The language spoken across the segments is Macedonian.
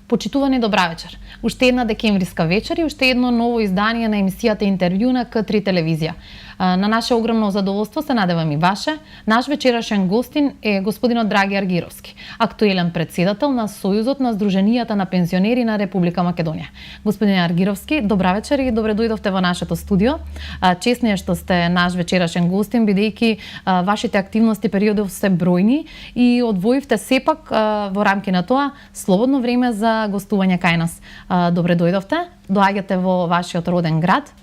Почитувани добра вечер. Уште една декемвриска вечер и уште едно ново издание на емисијата Интервју на К3 телевизија. На наше огромно задоволство се надевам и ваше. Наш вечерашен гостин е господинот Драги Аргировски, актуелен председател на Сојузот на Сдруженијата на пензионери на Република Македонија. Господин Аргировски, добра вечер и добре дојдовте во нашето студио. Чест ни е што сте наш вечерашен гостин, бидејќи вашите активности периодов се бројни и одвоивте сепак во рамки на тоа слободно време за гостување кај нас. Добре дојдовте, доаѓате во вашиот роден град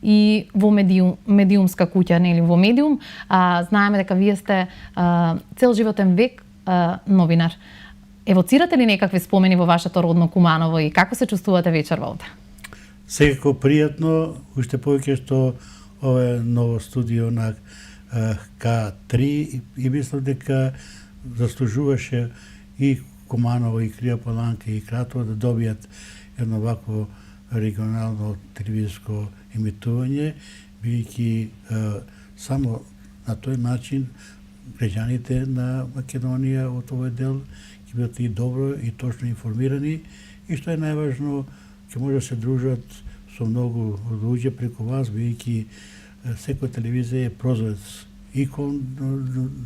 и во медиумска куќа, нели, во медиум. Знаеме дека вие сте цел животен век новинар. Евоцирате ли некакви спомени во вашето родно Куманово и како се чувствувате вечерва овде? Секако пријатно, уште повеќе што ова е ново студио на К3 и мислам дека заслужуваше и Куманово, и Крија Паланка, и Кратово да добијат едно вакво регионално телевизиско емитување, бидејќи само на тој начин граѓаните на Македонија од овој дел ќе бидат и добро и точно информирани и што е најважно, ќе може да се дружат со многу луѓе преку вас, бидејќи секоја телевизија е прозорец и кон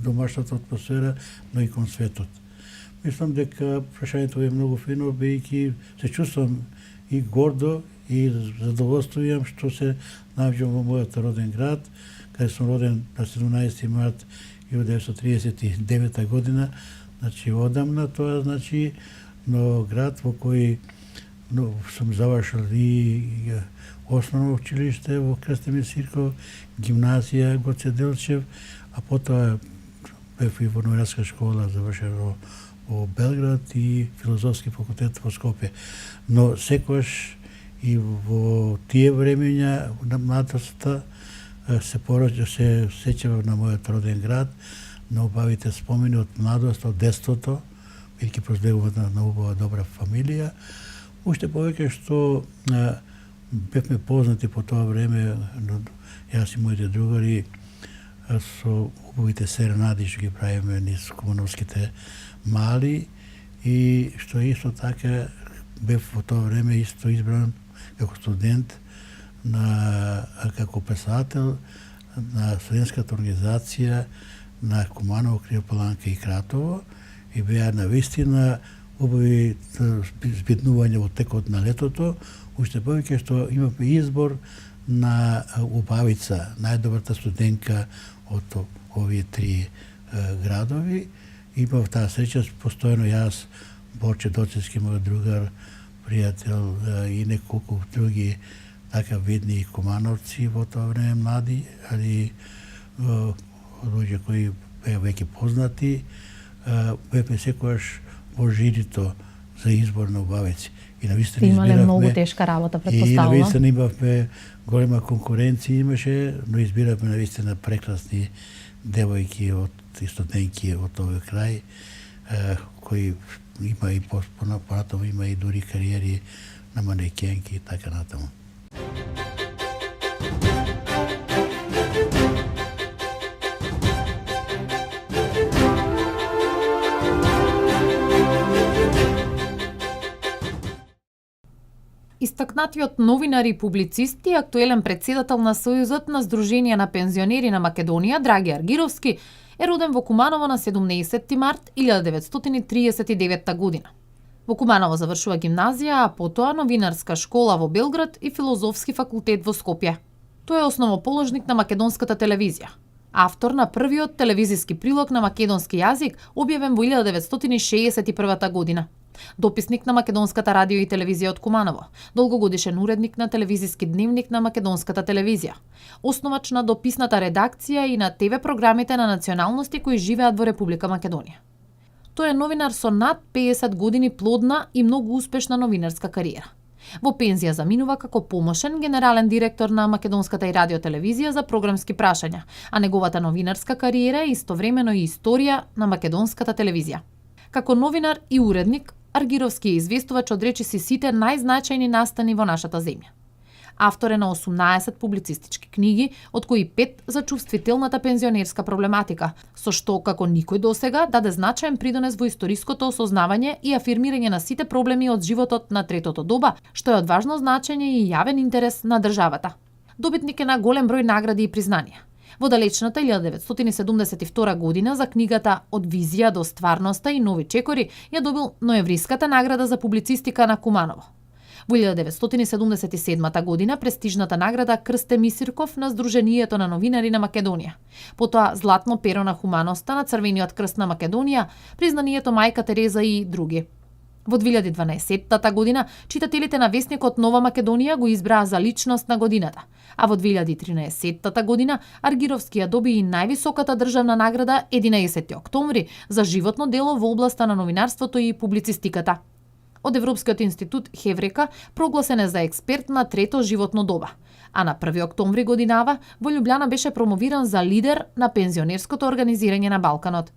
домашната атмосфера, но и кон светот. Мислам дека прашањето е многу фино, бидејќи се чувствам и гордо и задоволство имам што се наоѓам во мојот роден град, каде сум роден на 17 март 1939 година, значи одамна тоа, значи, но град во кој сум завршил и основно училиште во Крстимир Сирков, гимназија Гоце Делчев, а потоа бев и во новинарска школа, завршил во Белград и филозофски факултет во Скопје. Но секогаш и во тие времења на младоста се сеќавам на мојот роден град, на убавите спомени од младост, од детството, бидејќи проследував на убава добра фамилија. Уште повеќе што бевме познати по тоа време, јас и моите другари, со убавите серенади што ги правиме низ кумановските мали и што исто така бев во тоа време исто избран како студент како писател на студентската организација на Куманово, Крија Паланка и Кратово и беа навистина убави збитнувања во текот на летото, уште повеќе што имавме избор на убавица, најдобрата студентка од овие три градови. Имав таа среќа, постојано јас, Борче Доцевски, мој другар, пријател и неколку други така видни кумановци во тоа време млади, али луѓе кои беа веќе познати, бевме секогаш во жирито за избор на убавици. И навистина имале многу тешка работа, предпоставувам. И навистина имавме голема конкуренција имаше, но избиравме навистина прекрасни девојки од студентки од овој крај, кои има и понатаму има и дури кариери на манекенки и така натаму. Истакнатиот новинар и публицист и актуелен председател на Сојузот на Сдруженија на пензионери на Македонија, Драги Аргировски, е роден во Куманово на 17 март 1939 година. Во Куманово завршува гимназија, а потоа новинарска школа во Белград и филозофски факултет во Скопје. Тој е основоположник на македонската телевизија. Автор на првиот телевизиски прилог на македонски јазик, објавен во 1961 година. Дописник на Македонската радио и телевизија од Куманово, долгогодишен уредник на телевизиски дневник на Македонската телевизија, основач на дописната редакција и на ТВ програмите на националности кои живеат во Република Македонија. Тој е новинар со над 50 години плодна и многу успешна новинарска кариера. Во пензија заминува како помошен генерален директор на Македонската и радиотелевизија за програмски прашања, а неговата новинарска кариера е истовремено и историја на Македонската телевизија. Како новинар и уредник, Аргировски е известувач од речиси сите најзначајни настани во нашата земја. Автор е на 18 публицистички книги, од кои 5 за чувствителната пензионерска проблематика, со што, како никој досега, даде значаен придонес во историското осознавање и афирмирање на сите проблеми од животот на третото доба, што е од важно значење и јавен интерес на државата. Добитник е на голем број награди и признанија. Во далечната 1972 година за книгата Од визија до стварноста и нови чекори ја добил Ноевриската награда за публицистика на Куманово. Во 1977 година престижната награда Крсте Мисирков на Сдруженијето на новинари на Македонија. Потоа Златно перо на хуманоста на Црвениот крст на Македонија, признанието Мајка Тереза и други. Во 2012 година читателите на весникот Нова Македонија го избраа за личност на годината, а во 2013 година Аргировски ја доби и највисоката државна награда 11 октомври за животно дело во областа на новинарството и публицистиката. Од Европскиот институт Хеврека прогласен е за експерт на трето животно доба, а на 1 октомври годинава во Љубљана беше промовиран за лидер на пензионерското организирање на Балканот.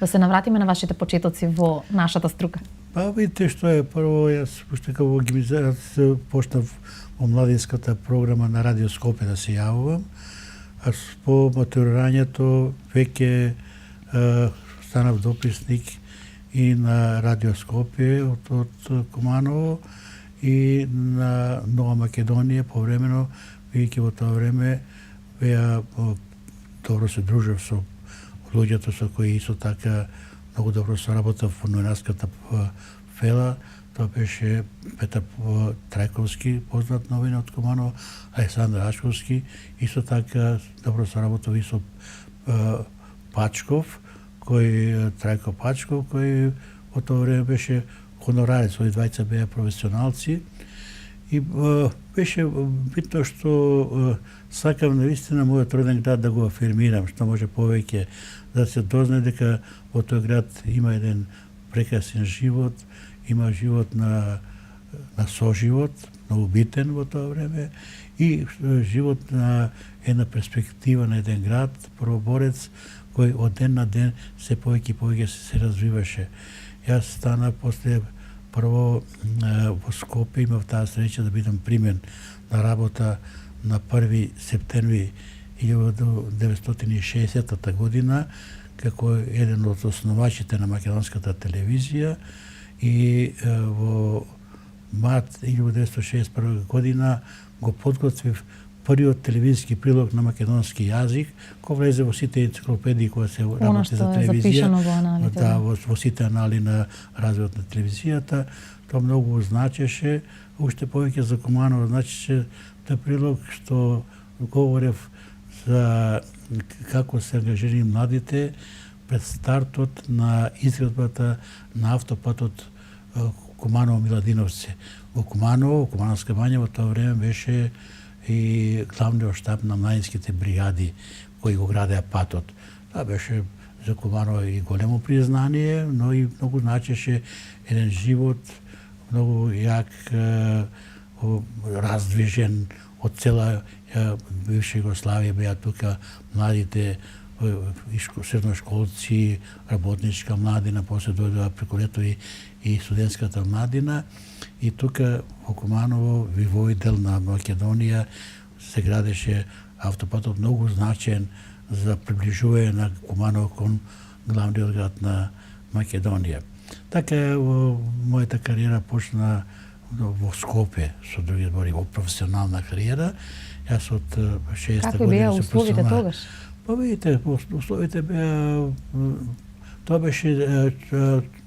Да се навратиме на вашите почетоци во нашата струка. Па видите што е, прво јас уште како во гимназија почнав во младинската програма на Радио Скопје да се јавувам, а по матурирањето веќе станав дописник и на Радио Скопје од Куманово и на Нова Македонија повремено, бидејќи во тоа време беа добро се дружев со луѓето со кои исто така многу добро соработав во новинарската фела. Тоа беше Петар Трајковски, познат новина од Куманово, Александар Ачковски, исто така добро соработав и со Пачков, Трајко Пачков, кој во тоа време беше хонорарец, овие двајца беа професионалци. И беше битно што сакам наистина мојот роден град да го афирмирам, што може повеќе да се дознае дека во тој град има еден прекрасен живот, има живот на соживот, многу битен во тоа време, и живот на една перспектива на еден град, првоборец, кој од ден на ден се повеќе и повеќе се развиваше. Јас стана после прво во Скопје, имав таа среќа да бидам примен на работа на 1 септември 1960 година како еден од основачите на македонската телевизија и во март 1961 година го подготвив првиот телевизиски прилог на македонски јазик, кој влезе во сите енциклопедии кои се работи за телевизија, во сите анали на развојот на телевизијата. Тоа многу значеше, уште повеќе за Куманово значеше тој прилог што говорев за како се ангажирани младите пред стартот на изградбата на автопатот Куманово-Миладиновци. Во Куманово, Кумановска бања во тоа време беше и главниот штаб на младинските бригади кои го градеа патот. Тоа беше за Куманово и големо признание, но и многу значеше еден живот многу јак, раздвижен од цела бивша Југославија, беа тука младите средношколци, работничка младина, после дојдоа преку лето и студентската младина. И тука во Куманово, вивој дел на Македонија, се градеше автопатот многу значен за приближување на Куманово кон главниот град на Македонија. Така мојата кариера почна во Скопје, со други збори, во професионална кариера. Јас од 60-та година беа условите тогаш? Па видите, условите беа, тоа беше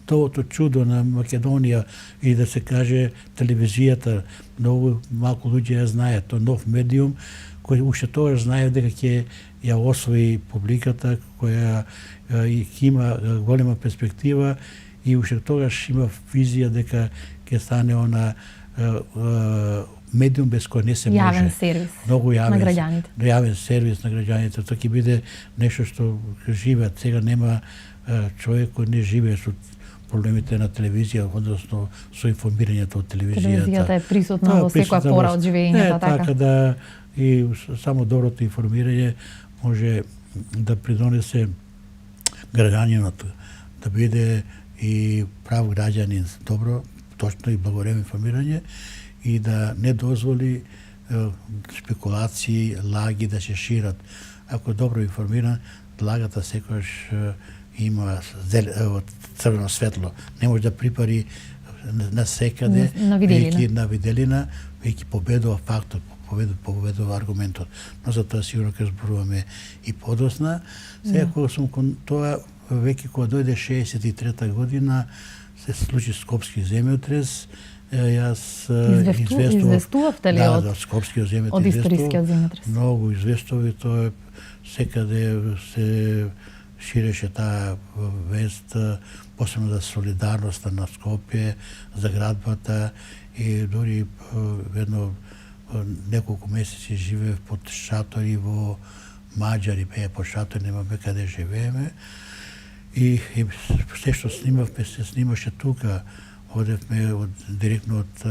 тоото чудо на Македонија и да се каже телевизијата, многу малку луѓе ја знаат, тоа нов медиум кој уште тогаш знае дека ќе ја освои публиката, која има голема перспектива и уште тогаш има визија дека ќе стане она медиум без кој не се може. Јавен сервис многу на граѓаните. Јавен сервис на граѓаните. Тоа ќе биде нешто што живеат. Сега нема човек кој не живее со проблемите на телевизија, односно со информирањето од телевизијата. Телевизијата е присутна во секоја пора од живењето, така? Така да и само доброто информирање може да придонесе граѓанинот да биде и прав граѓанин, добро, точно и благоревно информирање и да не дозволи спекулации, лаги да се шират. Ако е добро информиран, лагата секогаш има црвено светло. Не може да припари на секаде, веќе на виделина, веќе победува фактот, победува аргументот. Но за тоа сигурно ќе зборуваме и подосна. Сега кога сум кон тоа, веќе кога дојде 63-та година, се случи Скопски земјотрес, јас известувавте ли од Скопскиот земјотрес? Од историскиот земјотрес? Многу известува, тоа секаде се ширеше таа вест, посебно за солидарноста на Скопје, за градбата и дури едно неколку месеци живеев под шатори во Маđари, беа под шатори, немаме каде живееме. И се што снимавме, се снимаше тука. Одевме директно од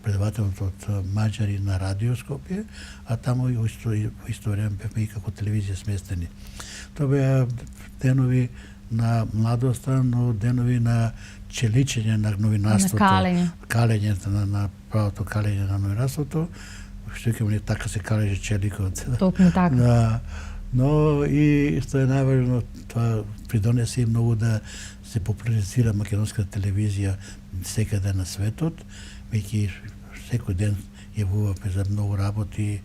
предавателот од Маđари на Радио Скопје, а таму и во исто време бевме и како телевизија сместени. Тоа беа денови на младоста, но денови на челичење на новинарството. На калење. На правото калење на новинарството. Што ќе му така се калеже челикот. Токму така. Но и што е најважно, тоа придонесе и многу да се популяризира македонската телевизија секаде на светот, веќе секој ден јавуваме за многу работи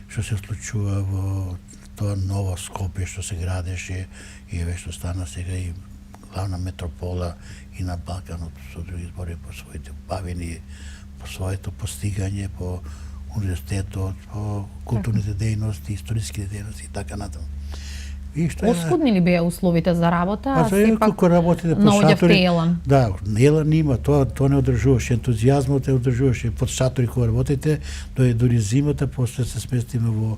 што се случува во тоа ново Скопје што се градеше и што стана сега и главна метропола и на Балканот, со други збори, по своите бавини, по своето постигање, по универзитетот, по културните дејности, историските дејности и така натаму. Оскудни ли беа условите за работа, а сепак како работите по шатори? Елан. Да, Елан има, тоа не одржуваше, ентузијазмот не одржуваше под шатори кога работите, дури зимата, после се сместиме во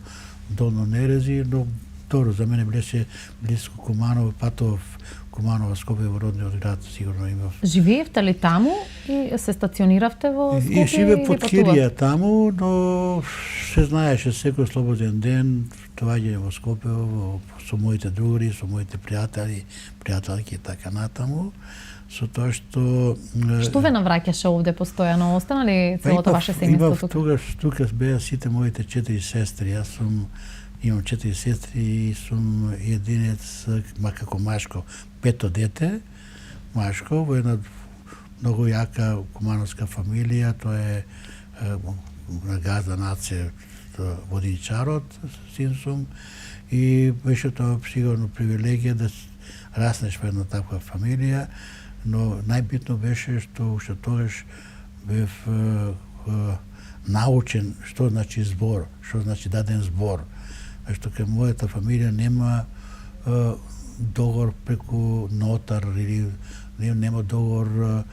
Долно Нерези, но добро, за мене беше близко Куманово, патов Куманово, Скопје во родниот град, сигурно имав. Живеевте ли таму и се стациониравте во Скопје? И живе под кирија таму, но се знаеше секој слободен ден, доаѓање во Скопје, со моите другари, со моите пријателки и така натаму, со тоа што... Што ве навраќаше овде постојано? Остана ли целото ваше семејство тука? Тука беа сите моите 4 сестри. Јас имам 4 сестри и сум единец, како машко, 5 дете, машко, во една многу јака кумановска фамилија, тоа е на газда нација водиничарот, син сум, и беше тоа сигурно привилегија да раснеш во една таква фамилија, но најбитно беше што уште тогаш бев научен што значи збор, што значи даден збор. Што кај мојата фамилија нема договор преку нотар или нема договор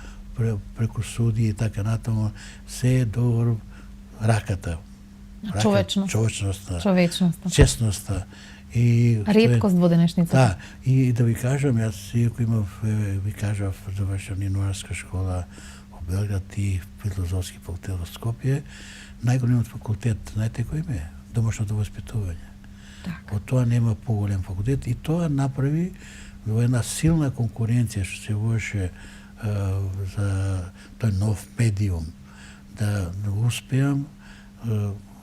преку суди и така натаму, се е договор раката. Човечноста. Честноста. И реткост во денешницата. Да, и да ви кажам, јас иако имав, ви кажав, завршав инженерска школа во Белград и филозофски факултет во Скопје, најголемиот факултет, знаете кој е? Домашното воспитување. Од тоа нема поголем факултет и тоа направи во една силна конкуренција што се воеше за тој нов медиум, да успеам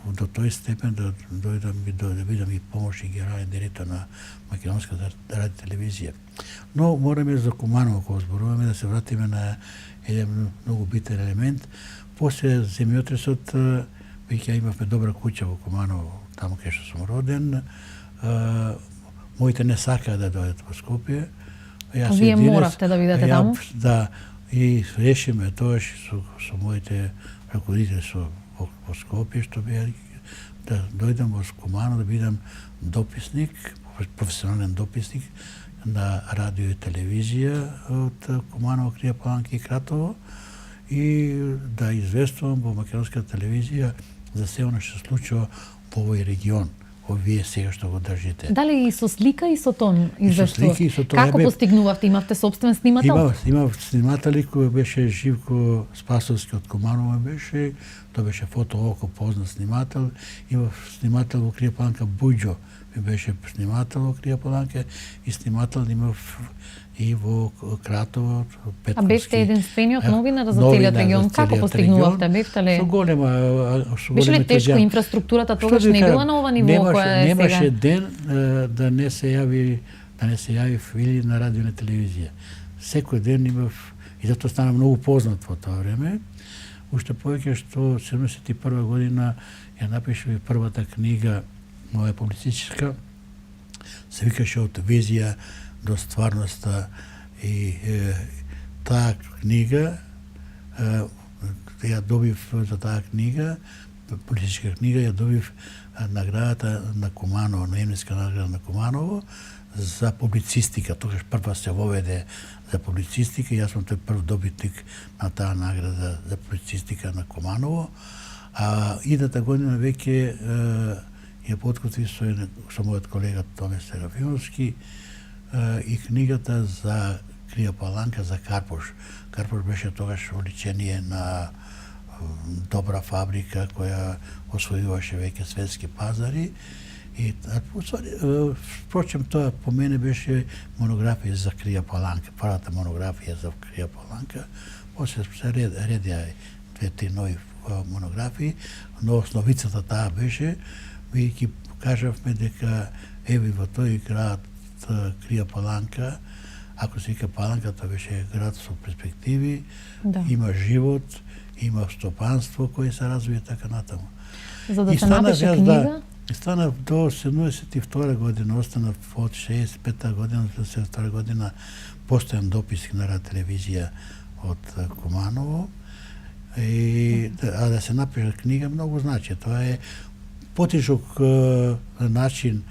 до тој степен да дојдам и да бидам и помошник генерален директор на Македонската радио телевизија. Но мораме за Куманово кога зборуваме да се вратиме на еден многу битен елемент. После земјотресот веќе имавме добра куќа во Куманово, таму кај што сум роден. Моите не сакаа да дојдат во Скопје. Вие моравте да бидете таму? Да, и решиме тоа со моите раководители во Скопје, што беа да дојдам во Куманово, да бидам дописник, професионален дописник на радио и телевизија од Куманово, Крија Паланка и Кратово и да известувам во македонската телевизија за се она што се случува во овој регион. Вие сега што го држите. Дали и со слика и со тон известувавте? Како постигнувавте? Имавте собствен снимател? Имав снимател кој беше Живко Спасовски од Куманово беше. Тоа беше фото око познат снимател, има снимател во Крија Паланка Буџо, ми беше снимател во Крија Паланка и снимател имав и во Кратово, Петковски. А бевте единствениот новинар за целиот регион. Како постигнувавте? Бевте ли? Со голема Беше ли тешко инфраструктурата тогаш не била на ова ниво која е сега? Немаше ден да не се јави или на радио на телевизија. Секој ден имав и затоа стана многу познат во тоа време. Уште повеќе што 71 година ја напишав и првата книга моја публицистичка, се викаше Од визија до стварноста и таа книга ја добив за таа книга, политичка книга, ја добив наградата на Куманово, наемниска награда на Куманово за публицистика. Тогаш прва се воведе за публицистика и јас сум тој прв добитник на таа награда за публицистика на Куманово. А идната година веќе ја подкрепи со мојот колега Томе Серафимовски и книгата за Крија Паланка за Карпош. Карпош беше тогаш уличение на добра фабрика која освојуваше веќе светски пазари. И впрочем тоа по мене беше монографија за Крија Паланка, првата монографија за Крија Паланка. После се редија две-три нови монографии, но основицата таа беше, бидејќи кажавме дека еве во тој град Крија Паланка, ако се вика Паланка, тоа беше град со перспективи, има живот, има стопанство кое се развива така натаму. За да се напише книга? Стана до 72 година, останав од 65 година до 72 година постојан дописник на телевизија од Куманово. А да се напише книга многу значи. Тоа е потишок начин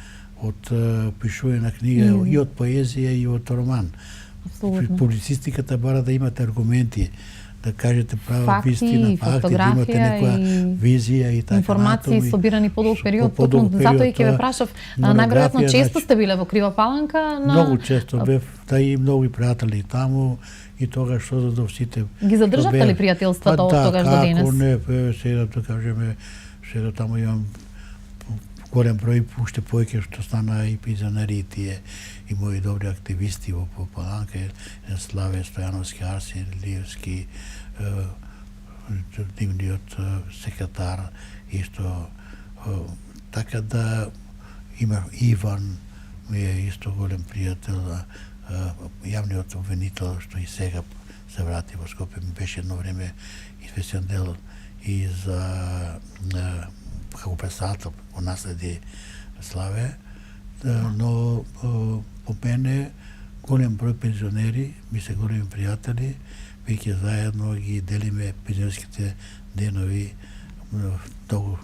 од пишување на книга и од поезија и од роман. Публицистиката бара да имате аргументи, да кажете права вистина, факти, да имате некоја визија и така информации собирани подолг период. Затоа и ќе ве прашав, најверојатно често сте биле во Крива Паланка? Многу често бев, и многу пријатели таму и тогаш созидов сите. Ги задржавте ли пријателствата од тогаш до денес? Како не, сега да кажеме, сега таму имам голем број, уште повеќе што стана и пензионери и тие и мои добри активисти во Паланка, Славе Стојановски, Арсен Лиевски, нивниот секретар, исто така да има Иван, ми е исто голем пријател, јавниот обвинител што и сега се врати во Скопје, ми беше едно време известен дел и за како председател го наследи Славе, но по мене голем број пензионери ми се големи пријатели, веќе заедно ги делиме пензионерските денови, многу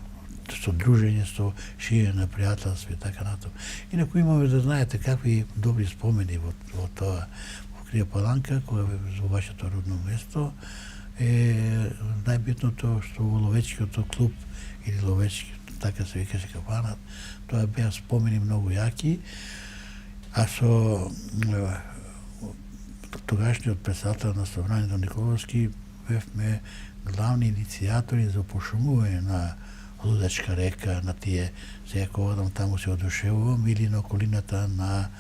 со дружење, со ширење на пријателство и така натаму. Инаку имаме да знаете какви добри спомени во тоа, во Крија Паланка, кога во вашето родно место, е најбитното што во ловечкиот клуб или ловечки, така се викаше капанат, тоа беа спомени многу јаки, а со тогашниот председател на Собранието Николовски бевме главни иницијатори за пошумување на Лудачка река, на тие, сега кога одам таму се одушевувам, или на околината на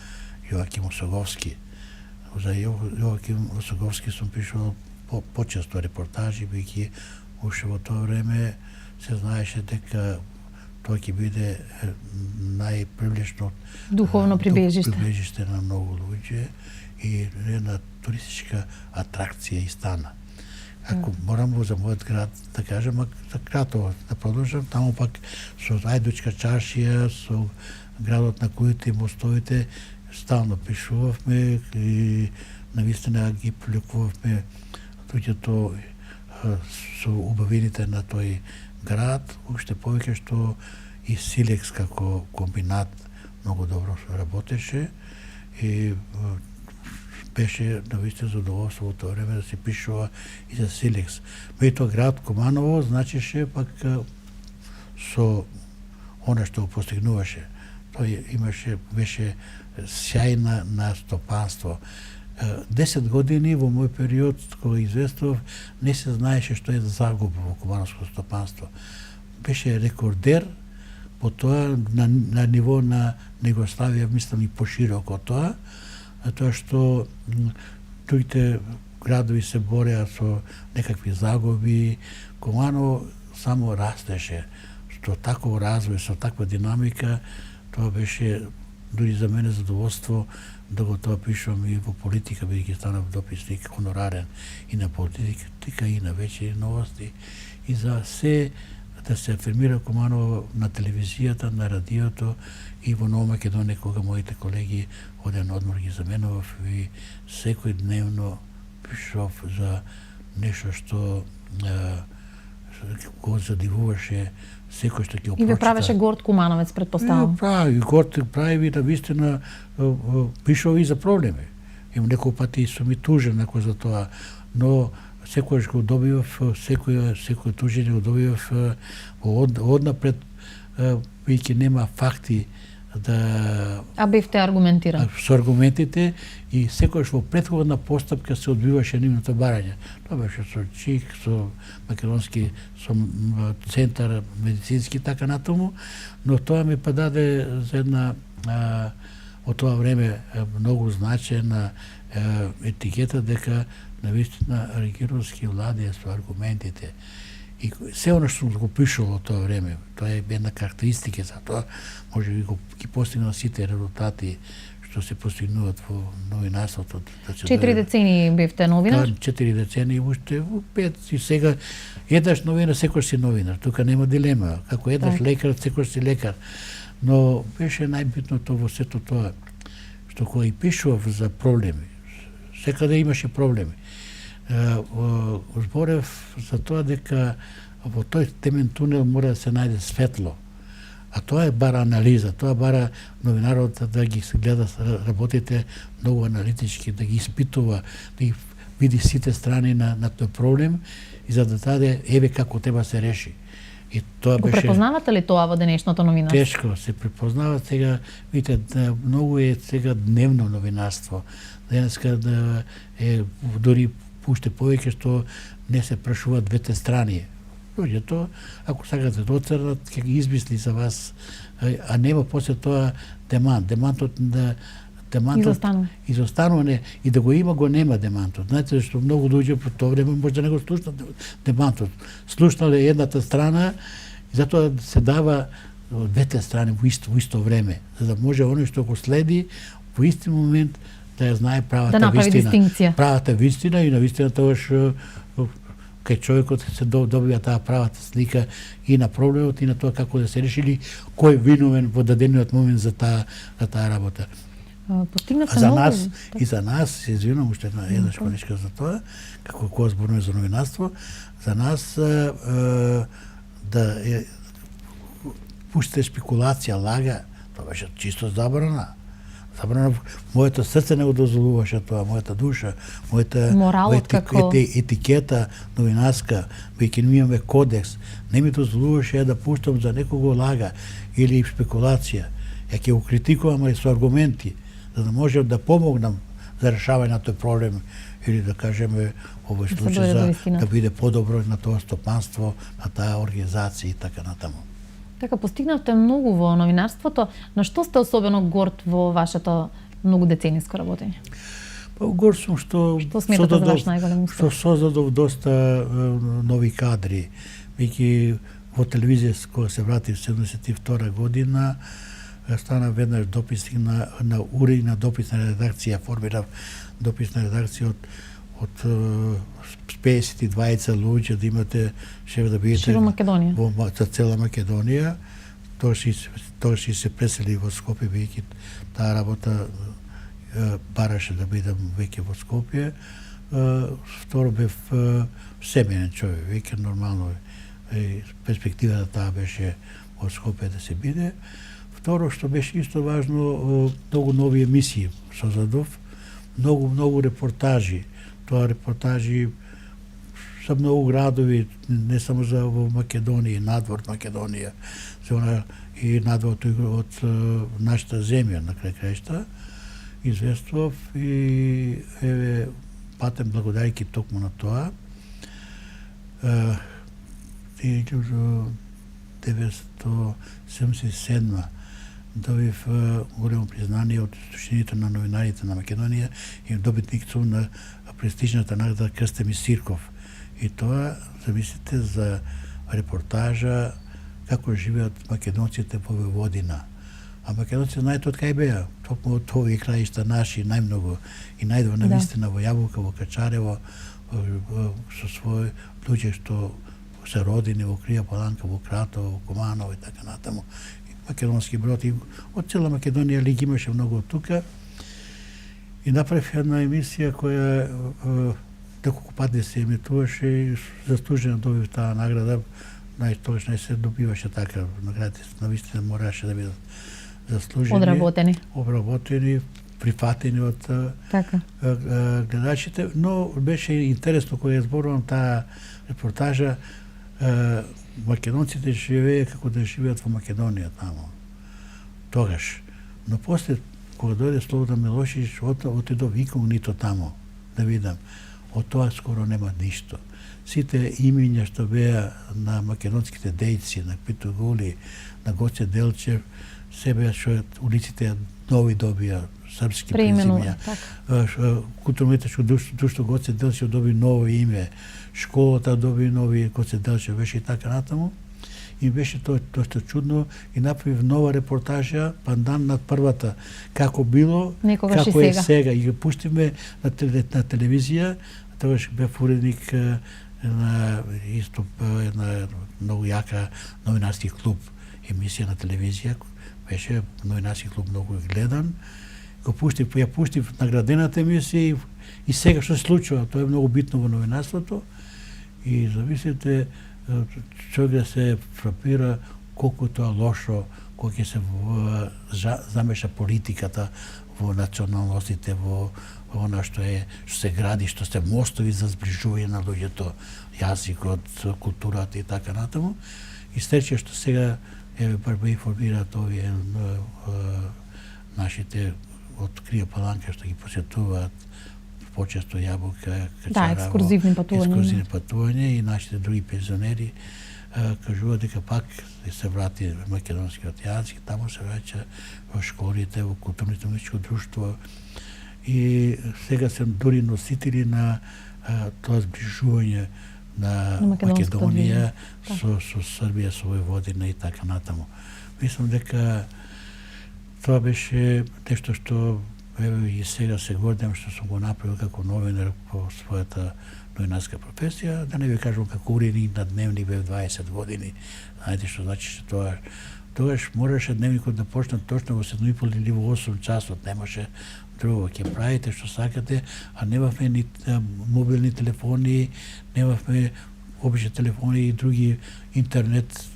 Јоаким Осоговски. За Јоаким Осоговски сум пишувал почесто репортажи, бидејќи уште во тоа време се знаеше дека тоа ќе биде најпривлечно духовно прибежиште на многу луѓе и една туристичка атракција и стана. Ако морам за мојот град да кажам, за Кратово да продолжам, таму пак со Ајдучка чаршија, со градот на кујите и мостовите, стално пишувавме и навистина ги привлекувавме луѓето со убавините на тој град, уште повеќе што и Силекс како комбинат многу добро работеше и беше навистина задоволство во тоа време да се пишува и за Силекс. Меѓутоа град Куманово значеше пак со она што го постигнуваше. Тој беше сјајна на стопанство. 10 години во мој период кога известував не се знаеше што е загуба во кумановско стопанство. Беше рекордер по тоа на ниво на Југославија, мислам и пошироко тоа, тоа што другите градови се бореа со некакви загуби, Куманово само растеше. Што таков развој, со таква динамика, тоа беше дури за мене задоволство да го тоа пишувам и во политика, бидејќи станав дописник хонорарен и на политика, и на вечерни новости, и за се да се афирмира Куманово на телевизијата, на радиото и во Нова Македонија, кога моите колеги оден одмор ги заменував и секој дневно пишував за нешто што го задивуваше секој што ќе И ве правеше горд кумановец, предпоставам. Прави да вистина пишува и за проблеми. Им некој пати сум и тужен ако за тоа, но секојаш го добивав, секој тужење го добивав однапред, бидејќи нема факти да... А бевте аргументиран? Со аргументите и секојаш во претходна постапка се одбиваше нивното барање. Тоа беше со ЧИК, со македонски, со центар медицински, така натаму, но тоа ми даде за една од тоа време многу значајна етикета дека навистина Аргировски владее со аргументите. И се оно што го пишувал во тоа време, тоа е една карактеристика за тоа, може би ги постигнал сите резултати што се постигнуваат во новинарството. 4 децении бевте новинар? 4 децении, уште 5 и сега еднаш новинар, секој си новинар. Тука нема дилема. Како еднаш лекар, секој си лекар. Но беше најбитното во сето тоа што кога и пишував за проблеми, секаде имаше проблеми. Зборев за тоа дека во тој темен тунел мора да се најде светло. А тоа е бара анализа, тоа бара новинарот да ги гледа работите многу аналитички, да ги испитува, да ги види сите страни на тој проблем и за да даде еве како треба се реши. И тоа го беше... препознавате ли тоа во денешното новинарство? Тешко се препознава сега, видите, многу е сега дневно новинарство. Денеска да е дури уште повеќе што не се прашуваат двете страни. Луѓето, ако сакате да оцрнат, ќе ги измисли за вас, а нема после тоа демантот да изостанува и да го има, го нема демантот. Знаете што многу луѓе по тоа време може да не го слушнат демантот. Слушнале едната страна и затоа се дава двете страни во исто време, за да може оној што го следи во исти момент да ја знае правата вистина. Правата вистина и на вистина тогаш кај човекот се добива таа правата слика и на проблемот и на тоа како да се реши или кој е виновен во дадениот момент за таа работа. Постигнате многу. И за нас, се извинувам уште една шконичка за тоа, како кога зборуваме за новинарство, за нас да пуште спекулација, лага, тоа беше чисто забрана. Моето срце не го дозволуваше тоа, мојата душа, мојата етикета новинарска, веќе ми имаме кодекс, не ми дозволуваше да пуштам за некого лага или спекулација. Ја ќе го критикувам, али со аргументи, за да можем да помогнам за решавање на тој проблем или да кажеме овој случај за да биде подобро на тоа стопанство, на таа организација и така натаму. Така, постигнавте многу во новинарството, но што сте особено горд во вашето многудецениско работење? Горд сум што сметате за ваш најголем успех? Што создадов доста нови кадри, веќе во телевизија кога се вратив 72 година, стана веднаш дописник на УРИ, на дописна редакција, формирав дописна редакција од 52 луѓе да имате да бидете во за цела Македонија. Тогаш се пресели во Скопје, бидејќи таа работа бараше да бидам веќе во Скопје. Второ бев семеен човек, веќе нормално перспективата таа беше во Скопје да се биде. Второ што беше исто важно, многу нови емисии создадов, многу репортажи. Тоа репортажи за многу градови, не само за во Македонија, надвор Македонија, и надвор од нашата земја на крај крајшта. известував и еве патем благодарајќи токму на тоа 1977 добив големо признание од Сдруженијето на новинарите на Македонија и добитник сум на престижната награда Крстем и Сирков. И тоа, замислите, за репортажа како живеат македонците во Војводина. А македонците знаете од кај беа, токму од овие краишта наши најмногу и најдова на вистина во Јаболка, во Качарево, со свој луѓе што се родени во Крија Паланка, во Кратово, во Куманово и така натаму. Македонски брод и од цела Македонија ли ги имаше многу од тука. И направив една емисија која неколку пати се емитуваше и заслужено добив таа награда. Тогаш не се добиваше така наградите, навистина мораше да бидат заслужени, обработени, прифатени од гледачите, но беше интересно кога ја зборувам таа репортажа, македонците живееја како да живеат во Македонија таму. Тогаш. Но после кога дојде Слободан Милошевиќ, отидов инкогнито таму да видам. Од тоа скоро нема ништо. Сите имиња што беа на македонските дејци, на Пито Гули, на Гоце Делчев, се беа што улиците нови добија, српски презимја. Културно-уметничко друштво Гоце Делчев доби ново име, школата доби нови Гоце Делчев, беше и така натаму. И беше тоа доста чудно и направив нова репортажа пандан над првата, како било, како е сега. И го пуштивме на телевизија, тогаш бев уредник на исто една многу јака новинарски клуб, емисија на телевизија, беше новинарски клуб многу гледан. Го пуштив, ја пуштив наградената емисија и сега што се случува, тоа е многу битно во новинарството. И зависите, човек да се фрапира колку тоа лошо, кога ќе се замеша политиката во националностите, во она што се гради, што се мостови за зближување на луѓето, јазикот, културата и така натаму. И среќа што сега ме информираат овие нашите од Крија Паланка што ги посетуваат почесто Јаболка, Качарево, екскурзивни патувања и нашите други пензионери кажуваат дека пак се врати македонскиот јазик, таму се враќа во школите, во културно-историско друштво и сега се дури носители на тоа зближување на Македонија со Србија, со Војводина и така натаму. Мислам дека тоа беше нешто што и сега се гордам што сум го направил како новинар по својата новинарска професија, да не ви кажувам како уредник на дневник бев 20 години. Знаете што значи тоа? Тогаш мораше дневникот да почне точно во 7:30 или во 8 часот, немаше друго. Ќе правите што сакате, а немавме ни мобилни телефони, немавме обични телефони и други интернет.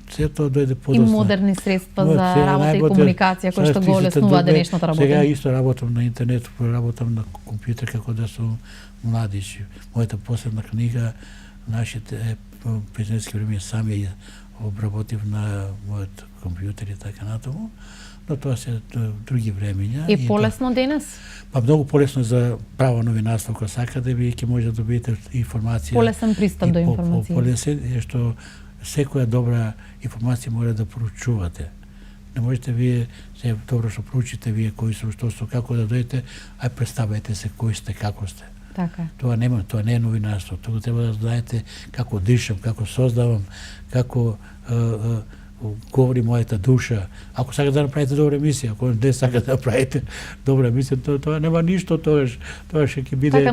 Се тоа дојде подоцна. И модерни средства за работа и комуникација кои што го олеснува денешната работа. Сега исто работам на интернет, работам на компјутер како да сум младиш. Мојата последна книга, нашите пензионерски време сами ја обработив на мојот компјутер и така натаму. Но тоа се други времења. И полесно денес? Па многу полесно за право новинарство, ако сакате, ви ќе може да добиете информација. Полесен пристап до информација. Полесен е што секоја добра информација мора да проучувате. Не можете вие се добро што проучите вие кои сте, што сте, како да дојдете, ај представете се кои сте, како сте. Така. Тоа не е новинарство. Тоа треба да знаете како дишам, како создавам, како говори мојата душа. Ако сакате да направите добра емисија, ако не сакате да направите добра емисија, тоа нема ништо тогаш. Тоа ќе биде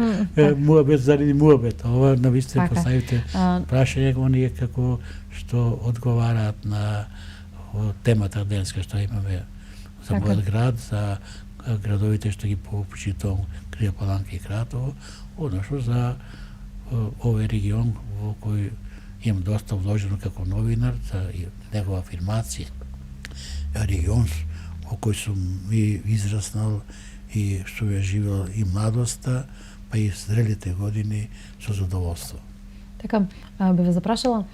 муабет заради муабет. Ова навистина поставите прашање оние како што одговараат на темата денеска што имаме за мојот град, за градовите што ги почитувам, Крија Паланка и Кратово, односно за овој регион во кој имам доста вложено како новинар за негова афирмација. Регион во кој сум и израснал и што ја живеел и младоста, па и зрелите години со задоволство. Така, би ве запрашала,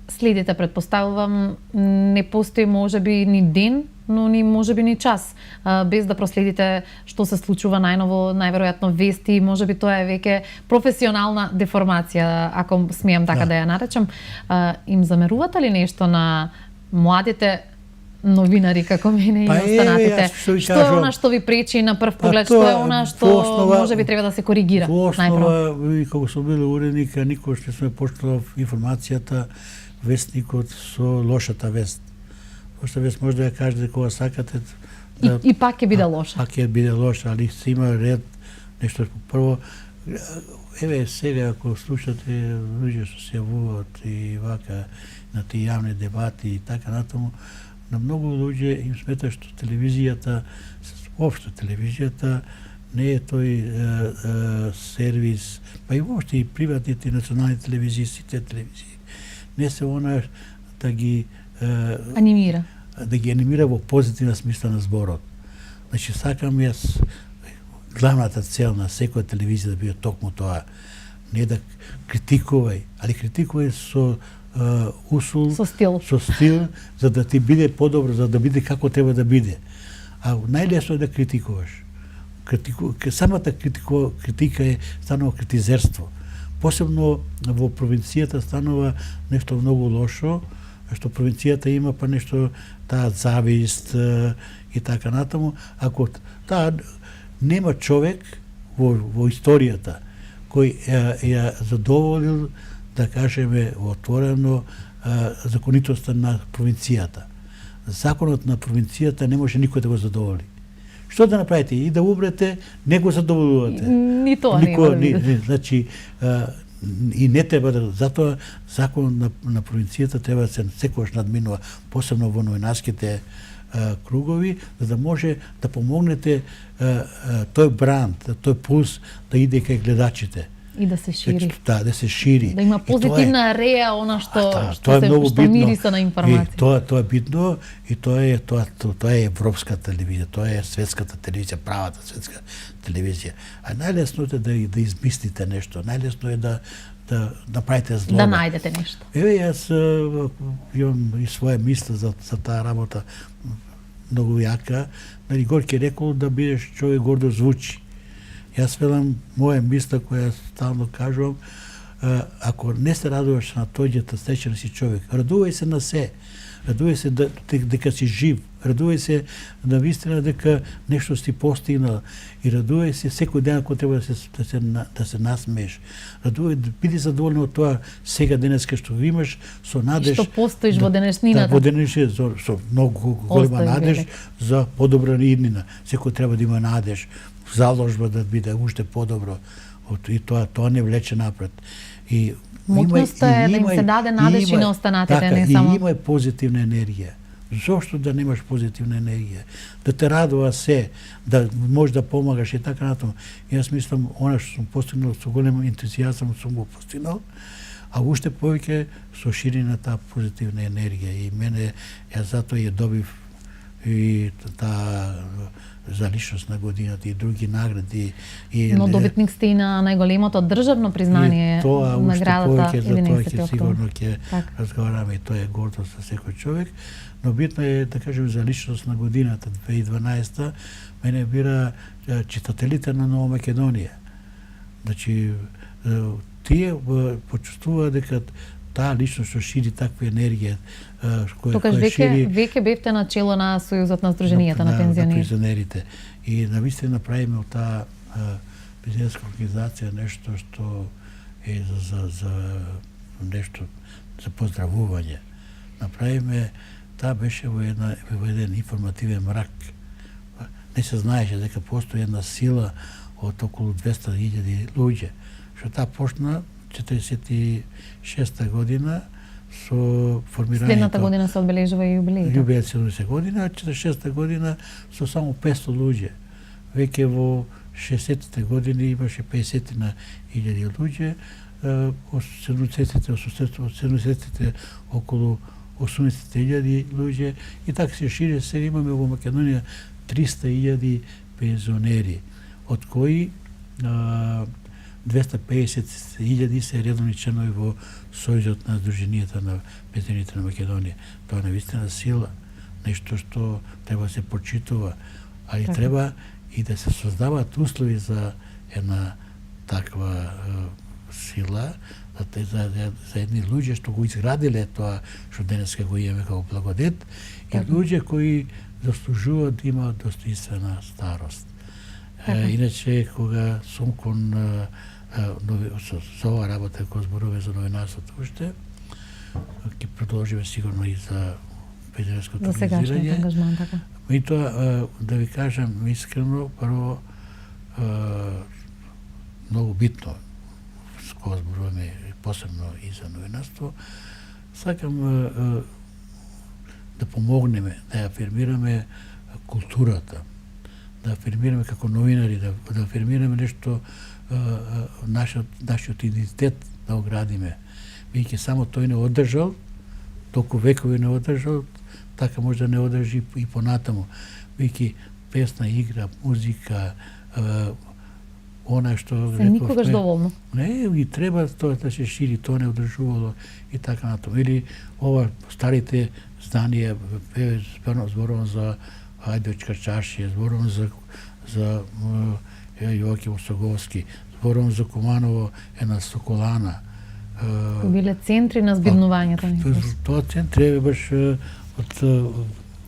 следите, предпоставувам, не постои можеби ни ден но ни можеби ни час, без да проследите што се случува најново, најверојатно вести, можеби тоа е веќе професионална деформација, ако смеам така да ја наречам. Им замерувате ли нешто на младите новинари како мене и останатите? Што е она што ви пречи на прв поглед, што е она што можеби треба да се коригира најпрво? И кога сум бил уредник, никогаш не сме почнал информацијата, вестникот со лошата вест. Лошата вест може да ја кажете кога сакате. И пак ќе биде лоша. Пак ќе биде лоша, али се има ред, нешто прво. Еве сега ако слушате луѓе што се јавуваат и вака на тие јавни дебати и така натаму, на многу луѓе им смета што телевизијата, општо телевизијата не е тој сервис, па и воопшто и приватните и национални телевизии, сите телевизии, не се она да ги анимира. Да ги анимира во позитивна смисла на зборот. Значи сакам јас главната цел на секоја телевизија да биде токму тоа, не да критикувај, али критикувај со усул, со стил, за да ти биде подобро, за да биде како треба да биде. А најлесно е да критикуваш. Самата критика е станува критизерство. Посебно во провинцијата станува нешто многу лошо, што провинцијата има па нешто таа завист и така натаму. Ако нема човек во историјата кој ја задоволил, да кажеме отворено, законитоста на провинцијата. Законот на провинцијата не може никој да го задоволи. Што да направите? И да умрете, не го задоволувате. Ни тоа не. Значи, и не треба да, затоа законот на провинцијата треба да се секогаш надминува, посебно во новинарските кругови, за да може да помогнете тој бранд, тој пулс да иде кај гледачите. И да се шири. Да се шири. Да има позитивна реа, она што мириса на информација. Тоа е битно и тоа е европска телевизија, тоа е светската телевизија, правата светска телевизија. А најлесно е да измислите нешто, најлесно е да направите зло. Да најдете нешто. Еве јас имам и своја мисла за таа работа многу јака. Горки рекол да бидеш човек гордо звучи. Јас велам, моја мисла која стално кажувам, ако не се радуваш на тоѓата, стечен си човек, радувај се на се, радувај се дека си жив, радувај се на вистина дека нешто си постигнал и радувај се секој ден ако треба да се насмееш. Радувај, биди задоволен од тоа сега денеска што го имаш, со надеж. Што постоиш во денешнината. Да, во денешнината со многу голема надеж за подобра иднина. Секој треба да има надеж, заложба да биде уште подобро. И тоа не влече напред. И мутноста е да им се даде надеж и на останатите, не само. И има позитивна енергија. Зошто да немаш позитивна енергија? Да те радува се, да можеш да помагаш и така натаму. Јас мислам, она што сум постигнал со голем ентузијазам сум го постигнал, а уште повеќе со ширина таа позитивна енергија. И мене, јас затоа ја добив и таа за личност на годината и други награди. Но добитник сте и на најголемото државно признание, наградата 11 октомври. Сигурно ќе разговараме и тоа е гордост за секој човек, но битно е да кажем за личност на годината 2012 мене бира читателите на Нова Македонија. Значи тие почувствува дека таа личност што шири таква енергија, која шири... веќе бевте на чело на Сојузот на Сдруженијата на пензионери. На пензионерите. И навистина направиме од таа пензионерска организација нешто што е за нешто за поздравување. Направиме, таа беше во еден информативен мрак. Не се знаеше дека постои една сила од околу 200.000 луѓе, што таа почна 46 година со формирањето. Следната година се одбележува и јубилејот. Јубилејот 70 година, а 46 година со само 500 луѓе. Веќе во 60-те години имаше 50.000 луѓе, од 70-те околу 80.000 луѓе и така се шири. Сега имаме во Македонија 300.000 пензионери, од кои 250.000 се редовни членови во Сојузот на Сдруженијата на пензионерите на Македонија. Тоа е навистина сила. нешто што треба да се почитува, али треба и да се создаваат услови за една таква сила, за едни луѓе што го изградиле тоа што денеска го имаме како благодет, и луѓе кои заслужуваат да имаат достоинствена старост. Иначе, кога сум кон со ова работа која зборуваме за новинарството уште, ќе продолжиме сигурно и за педагогското организирање. ангажман, така. И тоа, да ви кажам искрено, прво, многу битно, кога зборуваме посебно и за новинарство, сакам да помогнеме, да афирмираме културата, да афирмираме како новинари, да афирмираме нешто, нашиот идентитет да оградиме. Бидејќи само тој не одржал, толку векови не одржал, така може да не одржи и понатаму. Бидејќи песна, игра, музика, она што се никогаш доволно. Не, и треба тоа да се шири, тоа не одржувало и така натаму. Или ова старите зданија, зборувам за Ајдочка чашија, зборувам за Јоаким Осоговски, зборувам за Куманово, една Соколана. Биле центри на збиднувањето. Тоа центри е баш од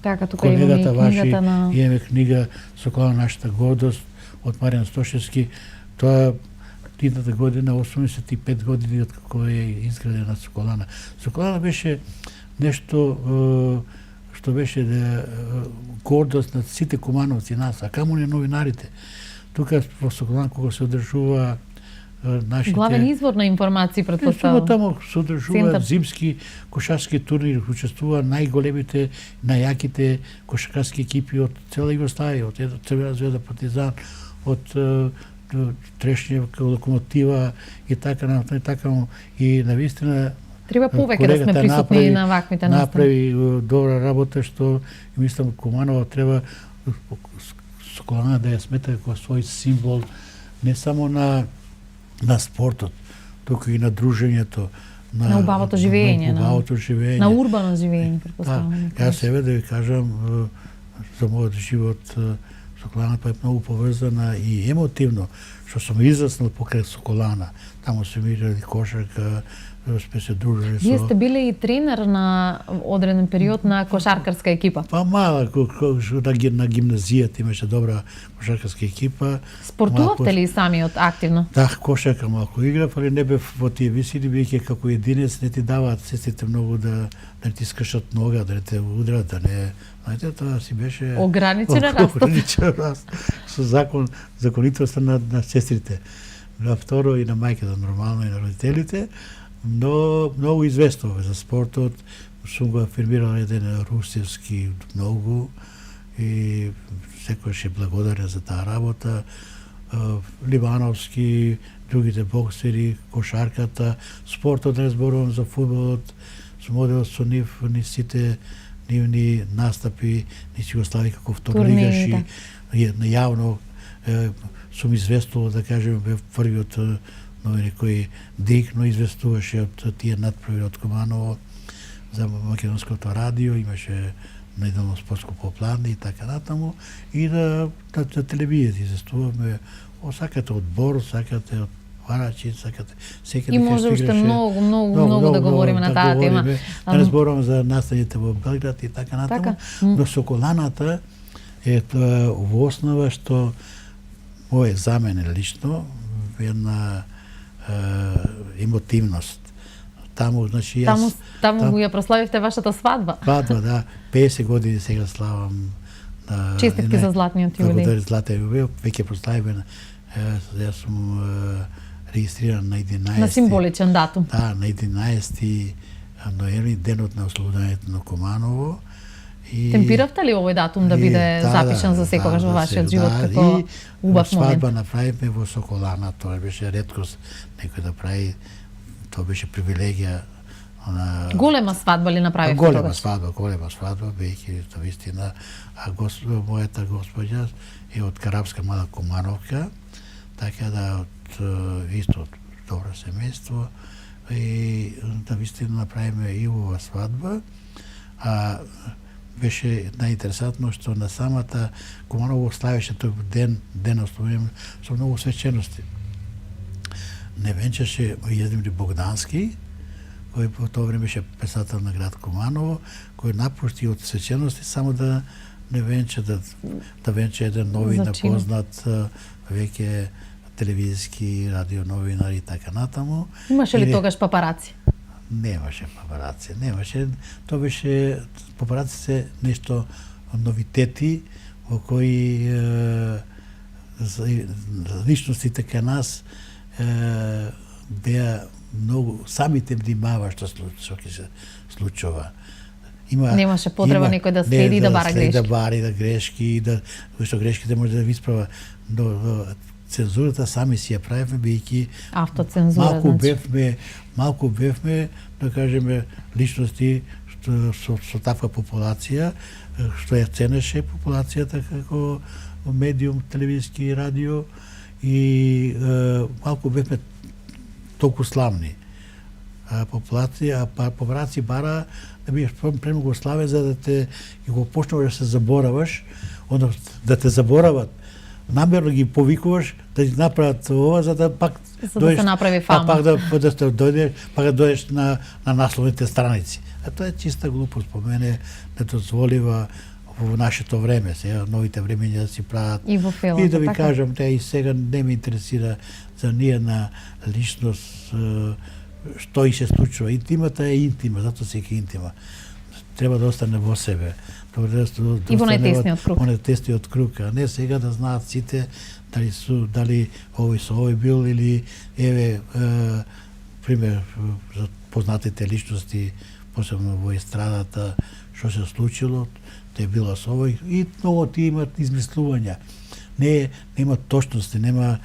така, тука имаме и книгата на... Имаме книга Соколана, нашата гордост, од Маријан Стошевски. Тоа идната година, 85 години од како е изградена Соколана. Соколана беше нешто што беше гордост на сите кумановци нас, а камо не новинарите. Тука во Соколана кога се одржува нашите... Главен извор на информации, предпоставам. Таму се одржува зимски кошарски турнири, учествува најголемите, најаките кошарски екипи од цела Југославија, од Црвена звезда, Партизан, од Трешњевка, Локомотива и така натаму, и така. И навистина треба повеќе да сме присутни на ваквите настани. Направи добра работа, што мислам Куманова треба Соколана да ја смета како свој символ не само на спортот, туку и на дружењето, на убавото живење, на урбано живење, претпоставувам. Јас себе да ви кажам за мојот живот, Соколаната е многу поврзана и емотивно, што сум израснал покрај Соколана. Таму сум играли кошарка, сме се дружили со... Вие сте биле и тренер на одреден период на кошаркарска екипа. Па мала, на гимназијата имаше добра кошаркарска екипа. Спортувавте ли самиот активно? Да, кошарка малку играв, али не бев во тие висини, бидејќи како единец не ти даваат сестрите многу да ти скршат нога, да не те удрат, да не... Знаете, тоа си беше... Ограничен раст. Ограничен раст. Со законитоста на сестрите. На второ и на мајката, нормално и на родителите. Но многу известно за спортот. Сум го афирмирал еден Русевски многу и секојаш е благодарен за таа работа. Ливановски, другите боксери, кошарката, спортот, не зборувам за фудбалот. Сум одел со нив ни сите нивни настапи, ни си го стави како второлигаш и јавно сум известувал, да кажем, бев првиот новини кој директно известуваше од тие надправи од Куманово за македонското радио, имаше неделно спортско поплане и така натаму, и на телевизија известуваме, сакате од Бор, сакате од Варачи, сакате секаде. И може уште многу да говориме на таа тема. Да не зборувам за настаните во Белград и така натаму, но Соколаната е во основа што за мене лично една емотивност. Таму, значи, јас... Таму ја прославивте вашата свадба. Свадба, да. 50 години сега славам. Честитки за златниот јубилеј. Благодаря златниот јубилеј. Веќе прославиме. Јас сум регистриран на 11. На символичен датум. Да, на 11 ноември, денот на ослободувањето на Куманово. Темпиравте ли овој датум да биде запишан за секогаш во вашиот живот како убав момент? Свадба направивме во Соколана, тоа беше реткост некој да прави, тоа беше привилегија на... Голема свадба ли направивте тогаш? Голема свадба, бејќи тоа вистина, а мојата господја е од Карапска мала Кумановка, така да исто од добро семејство, и да вистина направиме и ова свадба, а беше најинтересантно што на самата Куманово славеше тој ден оставуваме со многу свечености. Не венчаше Јездимир Богдански, кој по тоа време беше писател на град Куманово, кој напушти од свечености само да не венча да венча еден новин познат веќе телевизиски, радио новинар и така натаму. Имаше ли тогаш папараци? Немаше папараци, немаше. Тоа беше папараци се нешто новитети во кои личностите кај нас беа многу, самите внимава што ќе се случува. Немаше потреба некој да следи и да бара грешки. Да бари да грешки, што грешките може да ви исправа. Цензурата сами си ја правевме, бидејќи автоцензура, малку бевме, да кажеме, личности со таква популација, што ја ценеше популацијата како медиум, телевизиски и радио, и малку бевме толку славни. Папараци бара да бидеш премногу славен за да те и го почнуваш да се забораваш, да те заборават. Намерно ги повикуваш да ти направат ова за да пак да се направи фама. Пак да дојдеш на насловните страници. А тоа е чиста глупост по мене, не дозволива во нашето време, сега новите времења да си прават. И во филмот. И да ви кажам, те и сега не ме интересира за ниједна личност што и се случува. Интимата е интима, затоа секој интима. Треба да остане во себе. И во најтесниот круг. Во најтесниот круг, а не сега да знаат сите дали овој со овој бил или еве пример за познатите личности, посебно во естрадата, што се случило, те било со овој и многу ти имат измислувања. Нема точности, нема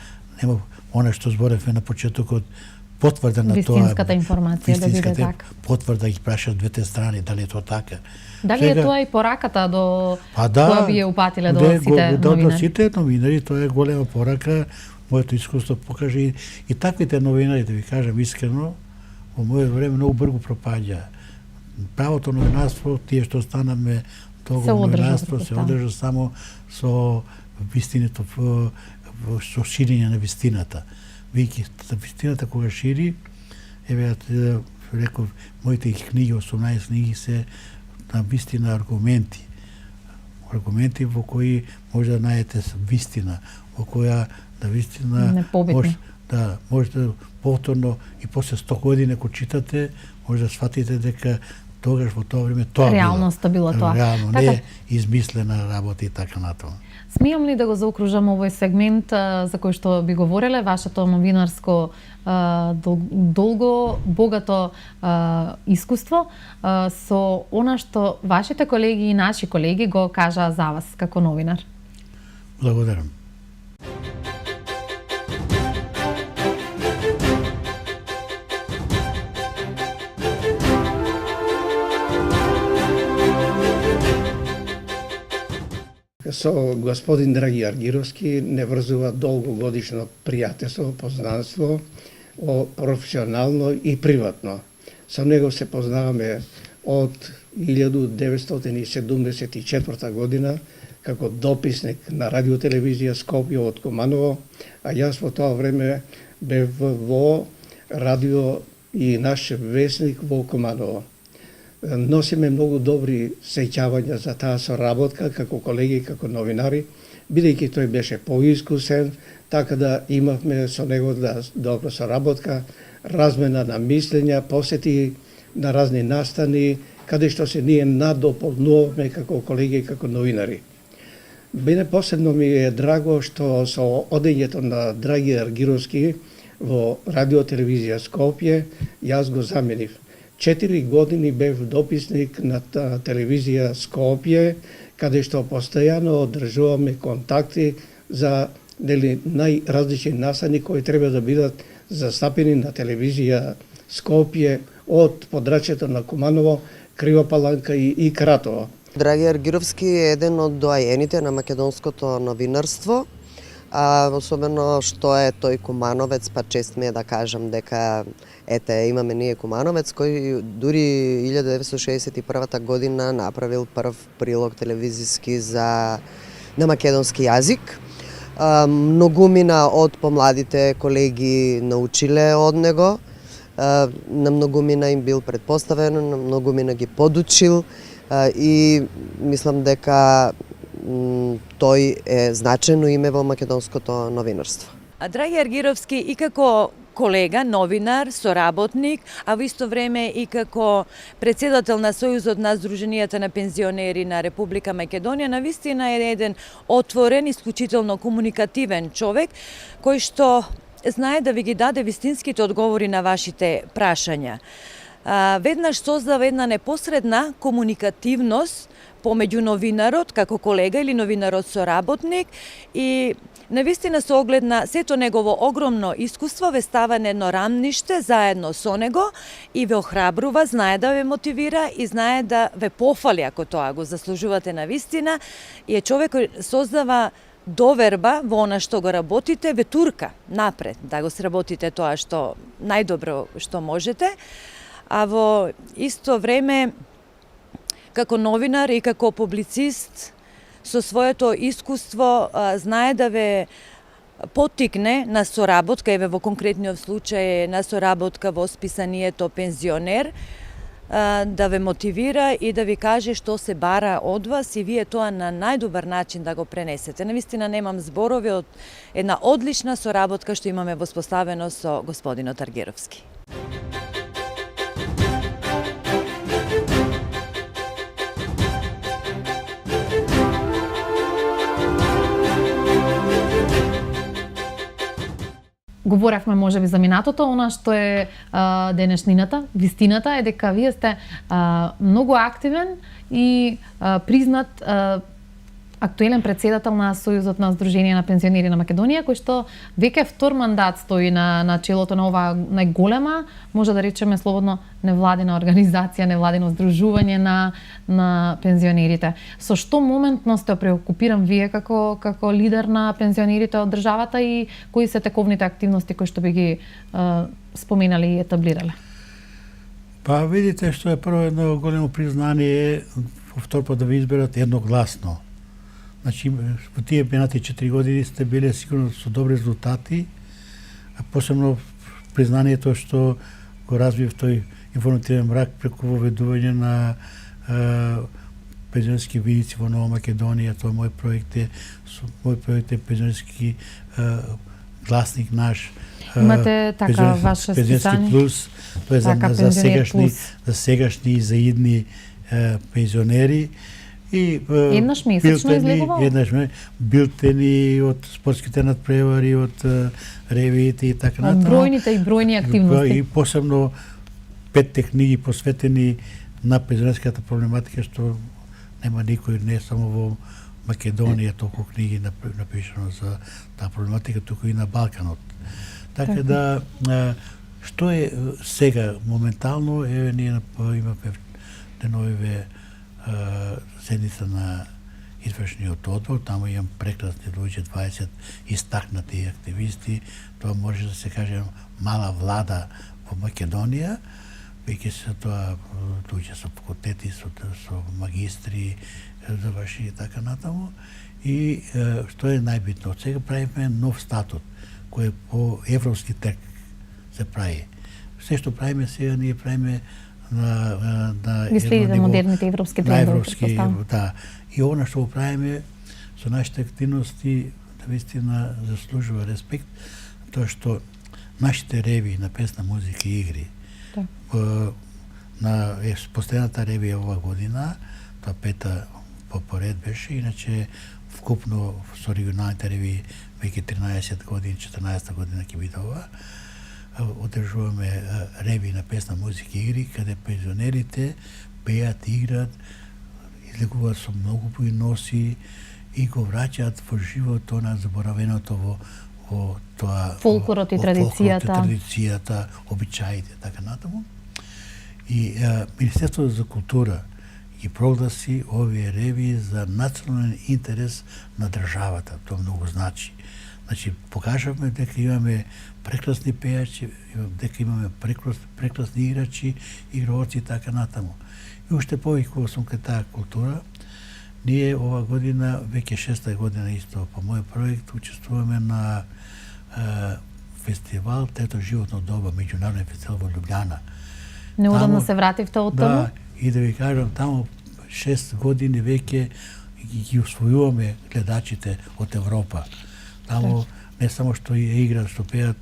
она што зборевме на почетокот, потврда на тоа. Вистинската информација да биде така. Потврда ги прашаат двете страни дали е тоа така. Дали е тоа и пораката до која би ја упатиле до сите новинари? До сите новинари, тоа е голема порака. Моето искуство покаже и таквите новинари, да ви кажам искрено, во моето време многу брзо пропаѓа. Правото новинарство, тие што станаме тоа новинарство, се одржа само со вистината, со ширење на вистината. Веќе вистината кога шири, еве реков, моите книги, 18 книги се на вистина аргументи. Аргументи во кои може да најдете вистина, во која да вистина може да повторно и после 100 години ако читате, може да сватите дека тогаш во тоа време тоа реалноста било тоа. Реално, не измислена работа и така натаму. Смеам ли да го заокружам овој сегмент за кој што би говореле, вашето новинарско долго, богато искуство со она што вашите колеги и наши колеги го кажаа за вас како новинар? Благодарам. Со господин Драги Аргировски не врзува долгогодишно пријателство, познанство, професионално и приватно. Со него се познаваме од 1974 година како дописник на радиотелевизија Скопје од Куманово, а јас во тоа време бев во радио и наш весник во Куманово. Носиме многу добри сеќавања за таа соработка како колеги, како новинари, бидејќи тој беше поискусен, така да имавме со него добра соработка, размена на мислења, посети на разни настани, каде што се ние надополнуваме како колеги, како новинари. Мене посебно ми е драго што со одењето на Драги Аргировски во радиотелевизија Скопје, јас го заменив. 4 години бев дописник на телевизија Скопје, каде што постојано одржуваме контакти за најразлични настани кои треба да бидат застапени на телевизија Скопје од подрачјето на Куманово, Кривопаланка и Кратово. Драги Аргировски е еден од доаените на македонското новинарство. особено што е тој Кумановец, па чест ми е да кажам дека имаме ние Кумановец кој дури 1961 година направил прв прилог телевизиски на македонски јазик. Многумина од помладите колеги научиле од него, на многумина им бил предпоставен, на многумина ги подучил и мислам дека тој е значено име во македонското новинарство. Драги Аргировски, и како колега, новинар, соработник, а во исто време и како председател на Сојузот на Сдруженијата на пензионери на Република Македонија, навистина е еден отворен, исклучително комуникативен човек, кој што знае да ви ги даде вистинските одговори на вашите прашања. Веднаш создава една непосредна комуникативност помеѓу новинарот како колега или новинарот соработник и навистина со оглед на сето негово огромно искуство ве става на едно рамниште заедно со него и ве охрабрува, знае да ве мотивира и знае да ве пофали ако тоа го заслужувате навистина и е човек кој создава доверба во она што го работите, ве турка напред да го сработите тоа што најдобро што можете, а во исто време како новинар и како публицист со своето искуство знае да ве поттикне на соработка, еве во конкретниот случај на соработка во списанието Пензионер, да ве мотивира и да ви каже што се бара од вас и вие тоа на најдобар начин да го пренесете. Навистина немам зборови од една одлична соработка што имаме воспоставено со господинот Аргировски. Говоревме можеби за минатото, она што е денешнината, вистината е дека вие сте многу активен и признат актуелен председател на Сојузот на Сдруженија на пензионери на Македонија, кој што веќе втор мандат стои на челото на оваа најголема, може да речеме слободно, невладина организација, невладино здружување на пензионерите. Со што моментно сте преокупиран вие како лидер на пензионерите од државата и кои се тековните активности кои што би ги споменали и етаблирале? Па видите што е прво едно големо признание, втор да ви изберат едногласно. Значи, во тие минати 4 години сте биле сигурно со добри резултати, а посебно признанието што го развив тој информативен мрак преку воведување на пензионерски видици во Нова Македонија. Тоа мој проект е пензионерски гласник наш. Имате така ваше списание? Плюс, тоа е за сегашни и за идни пензионери. И еднаш месечно излегува? Еднаш билтени од спортските надпревари, од ревиите и така натаму. Бројните и бројни активности. И посебно 5 книги посветени на пензионерската проблематика, што нема никој, не само во Македонија, толку книги напишано за таа проблематика, туку и на Балканот. Така да, што е сега моментално, еве ние имаме деновиве седница на извршниот одбор, таму имам прекрасни луѓе, 20 истакнати активисти, тоа може да се каже мала влада во Македонија, веќе се тоа луѓе со факултети, со магистри, завршени и така натаму. И што е најбитно, од сега правиме нов статут, кој по европски трг се прави. Се што правиме сега, ние правиме на ги следите модерните европски трендови, да. И она што го правиме со нашите активности, навистина заслужува респект, тоа што нашите реви на песна, музика и игри, на последната ревија ова година, тоа 5-та по поред беше, иначе вкупно со регионалните реви веќе 13 години, 14 година ќе биде ова, одржуваме реви на песна, музика и игри, каде пензионерите пеат, играт, излегуваат со многу поиноси и го враќаат во живото на заборавеното во тоа фолклорот и традицијата, обичаите, така натаму. И Министерството за култура ги прогласи овие реви за национален интерес на државата. Тоа многу значи. Значи, покажавме дека имаме прекрасни пејачи, дека имаме прекрасни играчи, играоци и така натаму. И уште повеќе кога сум кај таа култура, ние ова година, веќе 6-та година исто по мој проект, учествуваме на фестивал Трето животно доба, меѓународен фестивал во Лјубљана. Неодамна се вративте од таму? Да, и да ви кажам, таму 6 години веќе ги усвојуваме гледачите од Европа. Таму не само што играат, што пеат.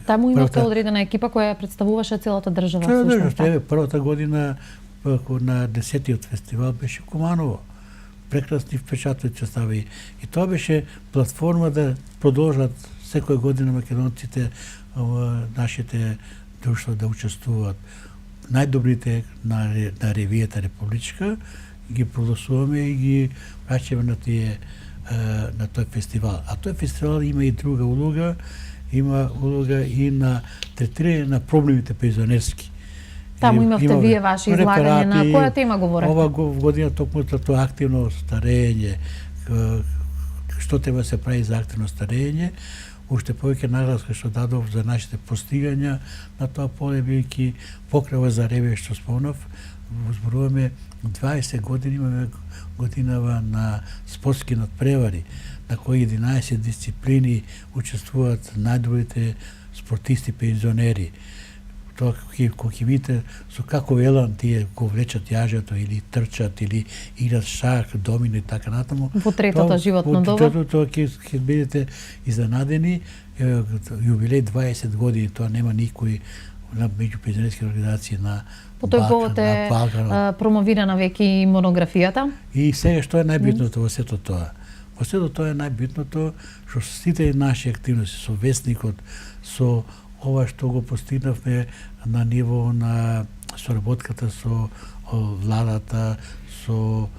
Таму имавте одредена екипа која представуваше целата држава. Првата година на 10-тиот фестивал беше Куманово. Прекрасни впечатоци стави. И тоа беше платформа да продолжат секоја година македонците, нашите друштва да учествуваат. Најдобрите на ревијата Републичка ги прогласуваме и ги праќаме на тој фестивал. А тој фестивал има и друга улога, има улога и на третирање на проблемите пензионерски. Таму имавте вие ваши излагање, на која тема говорите? Ова година токму тоа активно старење, што треба се прави за активно старење, уште повеќе нагласка што дадов за нашите постигања на тоа поле, бидејќи покрај за реве што спомнав, зборуваме 20 години, имаме годинава на спортски надпревари, на кои 11 дисциплини учествуваат најдобрите спортисти пензионери. Тоа кога ќе видите со каков елан тие го влечат јажето или трчат или играат шах, домино и така натаму. Во третото животно доба. Тоа ќе бидете изненадени. Јубилеј 20 години, тоа нема никој на меѓупензионерски организации на По тој повод е промовирана веќе и монографијата. И сега што е најбитното во сето тоа? Во сето тоа е најбитното што сите наши активности со вестникот, со ова што го постигнавме на ниво на соработката со владата, со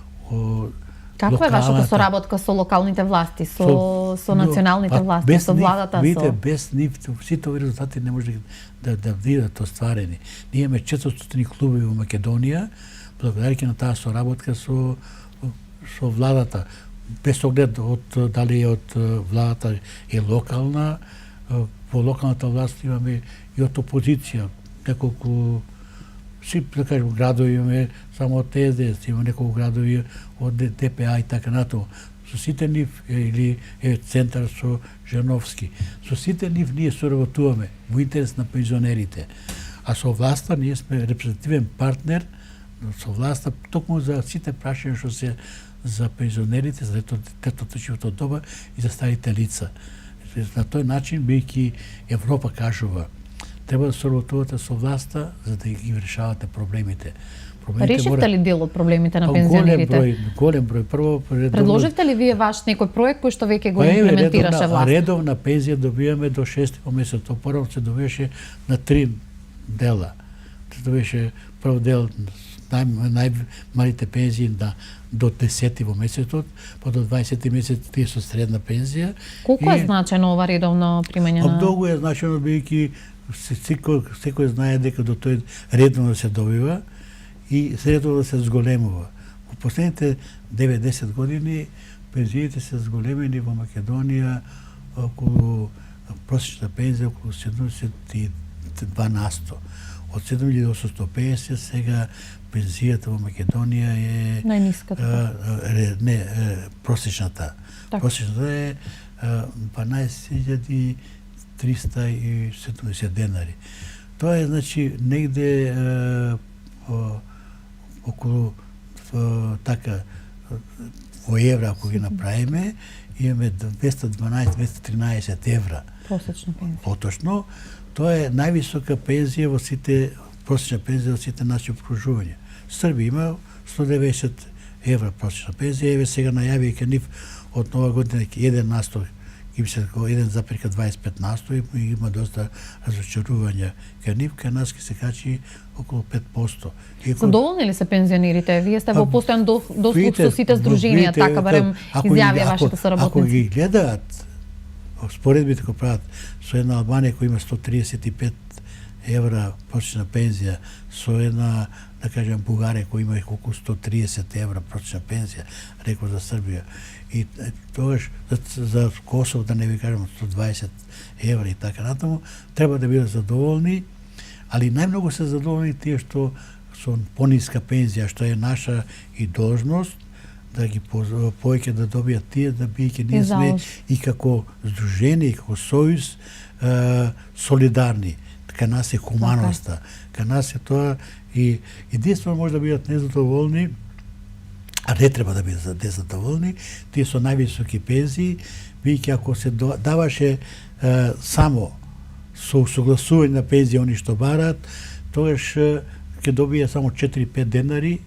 Каква е вашата соработка со локалните власти, со националните власти, со владата? Видите, без нив сите овие резултати не може да бидат остварени. Ние имаме 400 клубови во Македонија, благодарејќи на таа соработка со владата. Без оглед од дали е од владата е локална, во локалната власт имаме и од опозиција, неколку да кажем градови имаме само од ТСДС, има неколку градови од ДПА и така натаму. Со сите нив или центар со Женовски. Со сите нив ние соработуваме во интерес на пензионерите. А со власта ние сме репрезентативен партнер со власта токму за сите прашања што се за пензионерите, за третото животно доба и за старите лица. На тој начин, бидејќи Европа кажува, треба да соработувате со власта за да ги решавате проблемите. Решивте ли дел од проблемите на пензионерите? Голем број. Прво предложивте ли вие ваш некој проект кој што веќе го имплементираше власта? Редовна пензија добиваме до 6 по месец. Тоа прво се добиваше на 3 дела. Тоа беше прв дел најмалите пензии до 10 во месецот, па до 20 месец тие со средна пензија. Колку е значено ова редовно примање на? Многу е значено, бидејќи секој знае дека до тој редовно се добива и редовно се зголемува. Во последните 9-10 години пензиите се зголемени во Македонија околу просечна пензија околу 72%. Од 7850 сега пензијата во Македонија е најниската. Просечната. Просечната е 12.370 денари. Тоа е значи негде околу така во евра ако ги направиме, имаме 212-213 евра. Просечна пензија. Поточно, тоа е највисока пензија во сите, просечна пензија во сите наши окружувања. Србија има 190 евра просечна пензија, еве сега најави ке нив од нова година 1%, им се 1,25% и има доста разочарувања ке нив, ке нас ке се качи околу 5%. Задоволни ли се пензионерите? Вие сте во постојан дослуг со сите здруженија, така барем изјавија вашите соработници. Ако ги гледаат споредбите кои прават со една Албанија која има 135 евра просечна пензија, со една, да кажем, Бугарија, кој има околу 130 евра просечна пензија, рекол за Србија. И тогаш за Косово, да не ви кажем 120 евра и така натаму, треба да бидат задоволни, али најмногу се задоволни тие што со пониска пензија, што е наша и должност, да ги повеќе да добијат тие, да биејќи ние сме и како здружение, и како сојуз солидарни. Кај нас е хуманоста, кај нас е тоа и единствено може да бидат незадоволни, а не треба да бидат незадоволни, тие со највисоки пензии, биејќи ако се даваше само со согласување на пензија они што барат, тогаш ќе добија само 4-5 денари,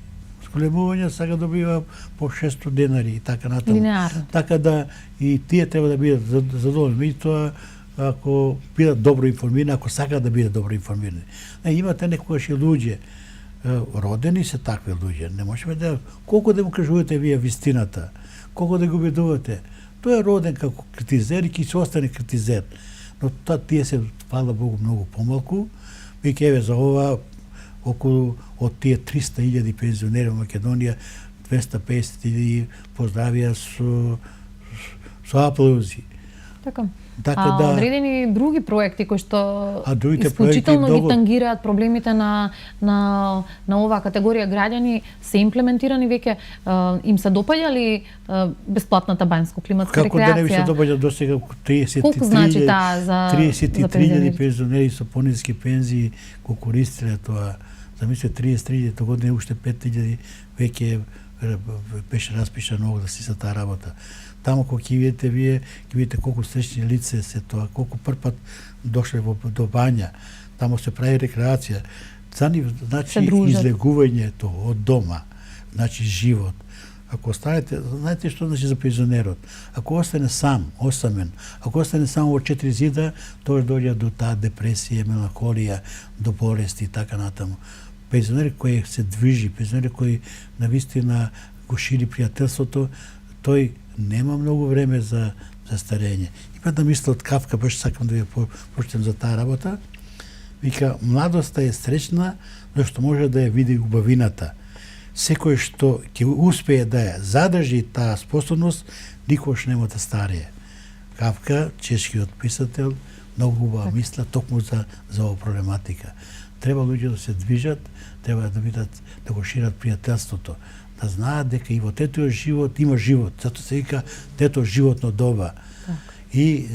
големување, сега добива по 600 денари и така натаму. Линеарно. Така да и тие треба да бидат задоволни. Меѓутоа, ако бидат добро информирани, ако сакаат да бидат добро информирани. Имате некогаш и луѓе, родени се такви луѓе. Не можеме да колку да му кажувате вие вистината, колку да го убедувате. Тој е роден како критизер и ќе се остане критизер. Но тие се, фала Богу, многу помалку. Веќе еве за ова околу од тие 300.000 пензионери во Македонија, 250.000 поздравија со аплаузи. Така. Така да одредени други проекти кои што другите исклучително проекти ги тангираат проблемите на оваа категорија граѓани се имплементирани веќе, им се допаѓа ли бесплатната банјско-климатска рекреација? Како да не би се допаѓа досега 33.000 пензионери со пониски пензии го користеле тоа. Замисле 33.000 година уште 5.000 веќе беше распишано да си за таа работа. Таму кога ќе видите вие, ќе видите колку среќни лице се тоа, колку првпат дошле до бања, таму се прави рекреација. За нив значи излегувањето од дома, значи живот. Ако останете, знаете што значи за пензионерот? Ако остане сам, осамен, ако остане само во 4 зида, тоа доаѓа до таа депресија, меланхолија, до болести и така натаму. Пензионер кој се движи, пензионер кој навистина го шири пријателството, тој нема многу време за старење. Има да мисла од Кафка, баш сакам да ја прочитам за таа работа. Вика, младоста е среќна, зашто може да ја види убавината. Секој што ќе успее да ја задржи таа способност, никош нема да старее. Кафка, чешкиот писател, многу убава мисла токму за оваа проблематика. Треба луѓе да се движат, треба да видат, да го шират пријателството, да знаат дека и во тетој живот има живот. Зато се вика тето животно доба. И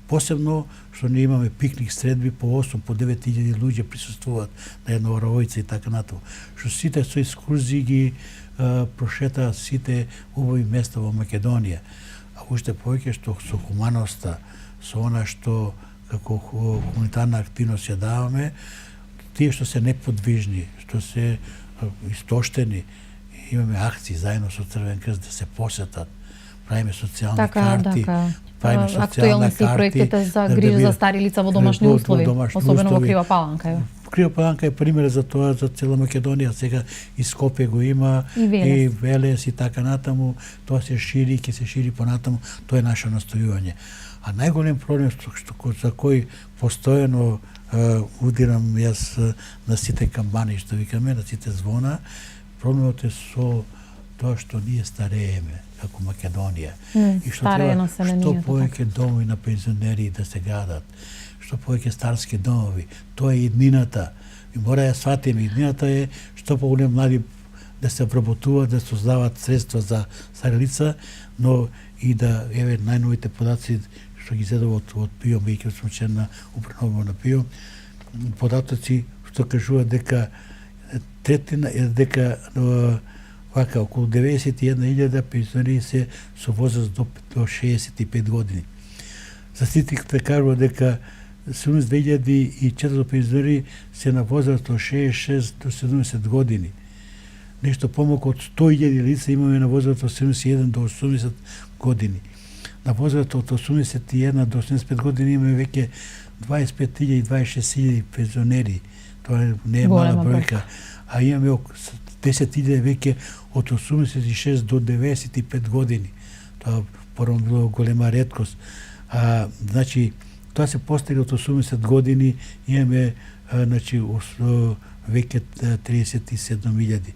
посебно што ние имаме пикник средби по 8, по 9.000 луѓе присуствуваат на една оравојца и така натаму. Што сите со екскурзии ги прошетаат сите убави места во Македонија. А уште повеќе што со хуманоста, со она што како хуманитарна активност ја даваме, тие што се неподвижни, што се истоштени, имаме акции заедно со Црвен крст да се посетат, правиме социјални карти, правиме социјална актуелни се проектите за грижа за стари лица во домашни услови, особено во Крива Паланка. Крива Паланка е пример за тоа за цела Македонија, сега и Скопје го има, и Велес и така натаму, тоа се шири, ќе се шири понатаму, тоа е наше настојување. А најголем проблем за кој постојано удирам јас на сите камбани што викаме, на сите звона, проблемот е со тоа што ние старееме како Македонија. И што треба што повеќе домови на пензионери да се градат, што повеќе старски домови. Тоа е иднината. И мора да сватиме, иднината е што поголем млади да се вработуваат, да создават средства за стари лица, но и да, еве, најновите податци што ги зедов од ПИО, бејќи сум член на управно на ПИО, податоци што кажуваат дека третина дека вака околу 91.000 пензионери се со возраст до 65 години. Статистиката кажува дека 72.400 пензионери се на возраст од 66 до 70 години. Нешто помалку од 100.000 лица имаме на возраст од 71 до 80 години. На возраст од 81 до 85 години имаме веќе 25.000 и 26.000 пензионери. Тоа не е мала бројка. А имаме 10.000 веќе од 86 до 95 години. Тоа порано било голема реткост. Значи, Тоа се постигна од 80 години, имаме значи веќе 37.000.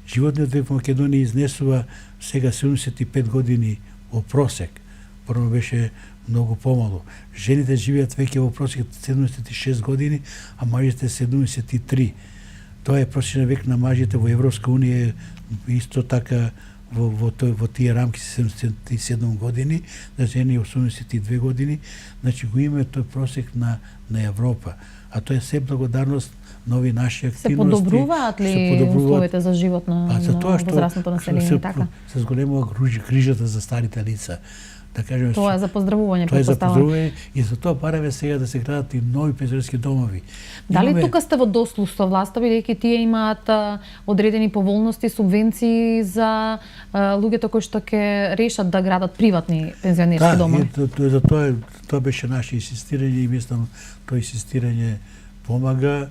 Животниот век во Македонија изнесува сега 75 години во просек. Прво беше многу помалу. Жените живеат веќе во просек 76 години, а мажите 73. Тоа е просечен век на мажите во Европска унија, исто така во тие рамки 77 години, на жени 82 години, значи го имаме тој просек на Европа. А тоа е се благодарност на овие наши активности. Се подобруваат ли условите за живот на возрастното население така? Се зголемува грижата за старите лица. Да кажеме, тоа е за поздравување, тоа е за претпоставам. поздравување и за тоа бараме сега да се градат и нови пензионерски домови. Дали тука сте во дослух со власта, бидејќи тие имаат одредени поволности, субвенции за луѓето кои што ќе решат да градат приватни пензионерски домови? Да, за тоа беше наше инсистирање и мислам тоа инсистирање помага.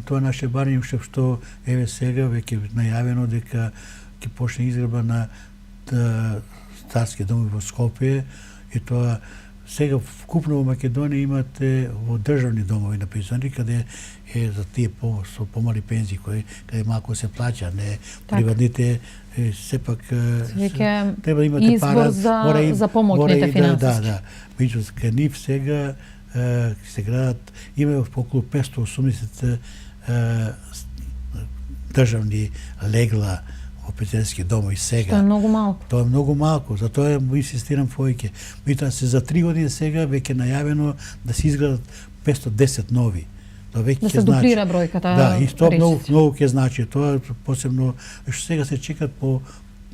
Тоа наше барање што еве сега веќе најавено дека ќе почне изградба на царски доми во Скопје и тоа сега вкупно во Македонија имате во државни домови на пензионери каде е за тие со помали пензии каде малку се плаќа, не приватните сепак треба да имате пара за помоќните финансиски. Да. Меѓутоа кај нив сега се градат има околу 580 државни легла во пензионерски домови сега. Тоа е многу малку. Тоа е многу малку, затоа му инсистирам повеќе. Меѓутоа се за 3 години сега веќе најавено да се изградат 510 нови. Тоа веќе да се дуплира бројката. Да, и тоа многу ќе значи. Тоа посебно што сега се чекат по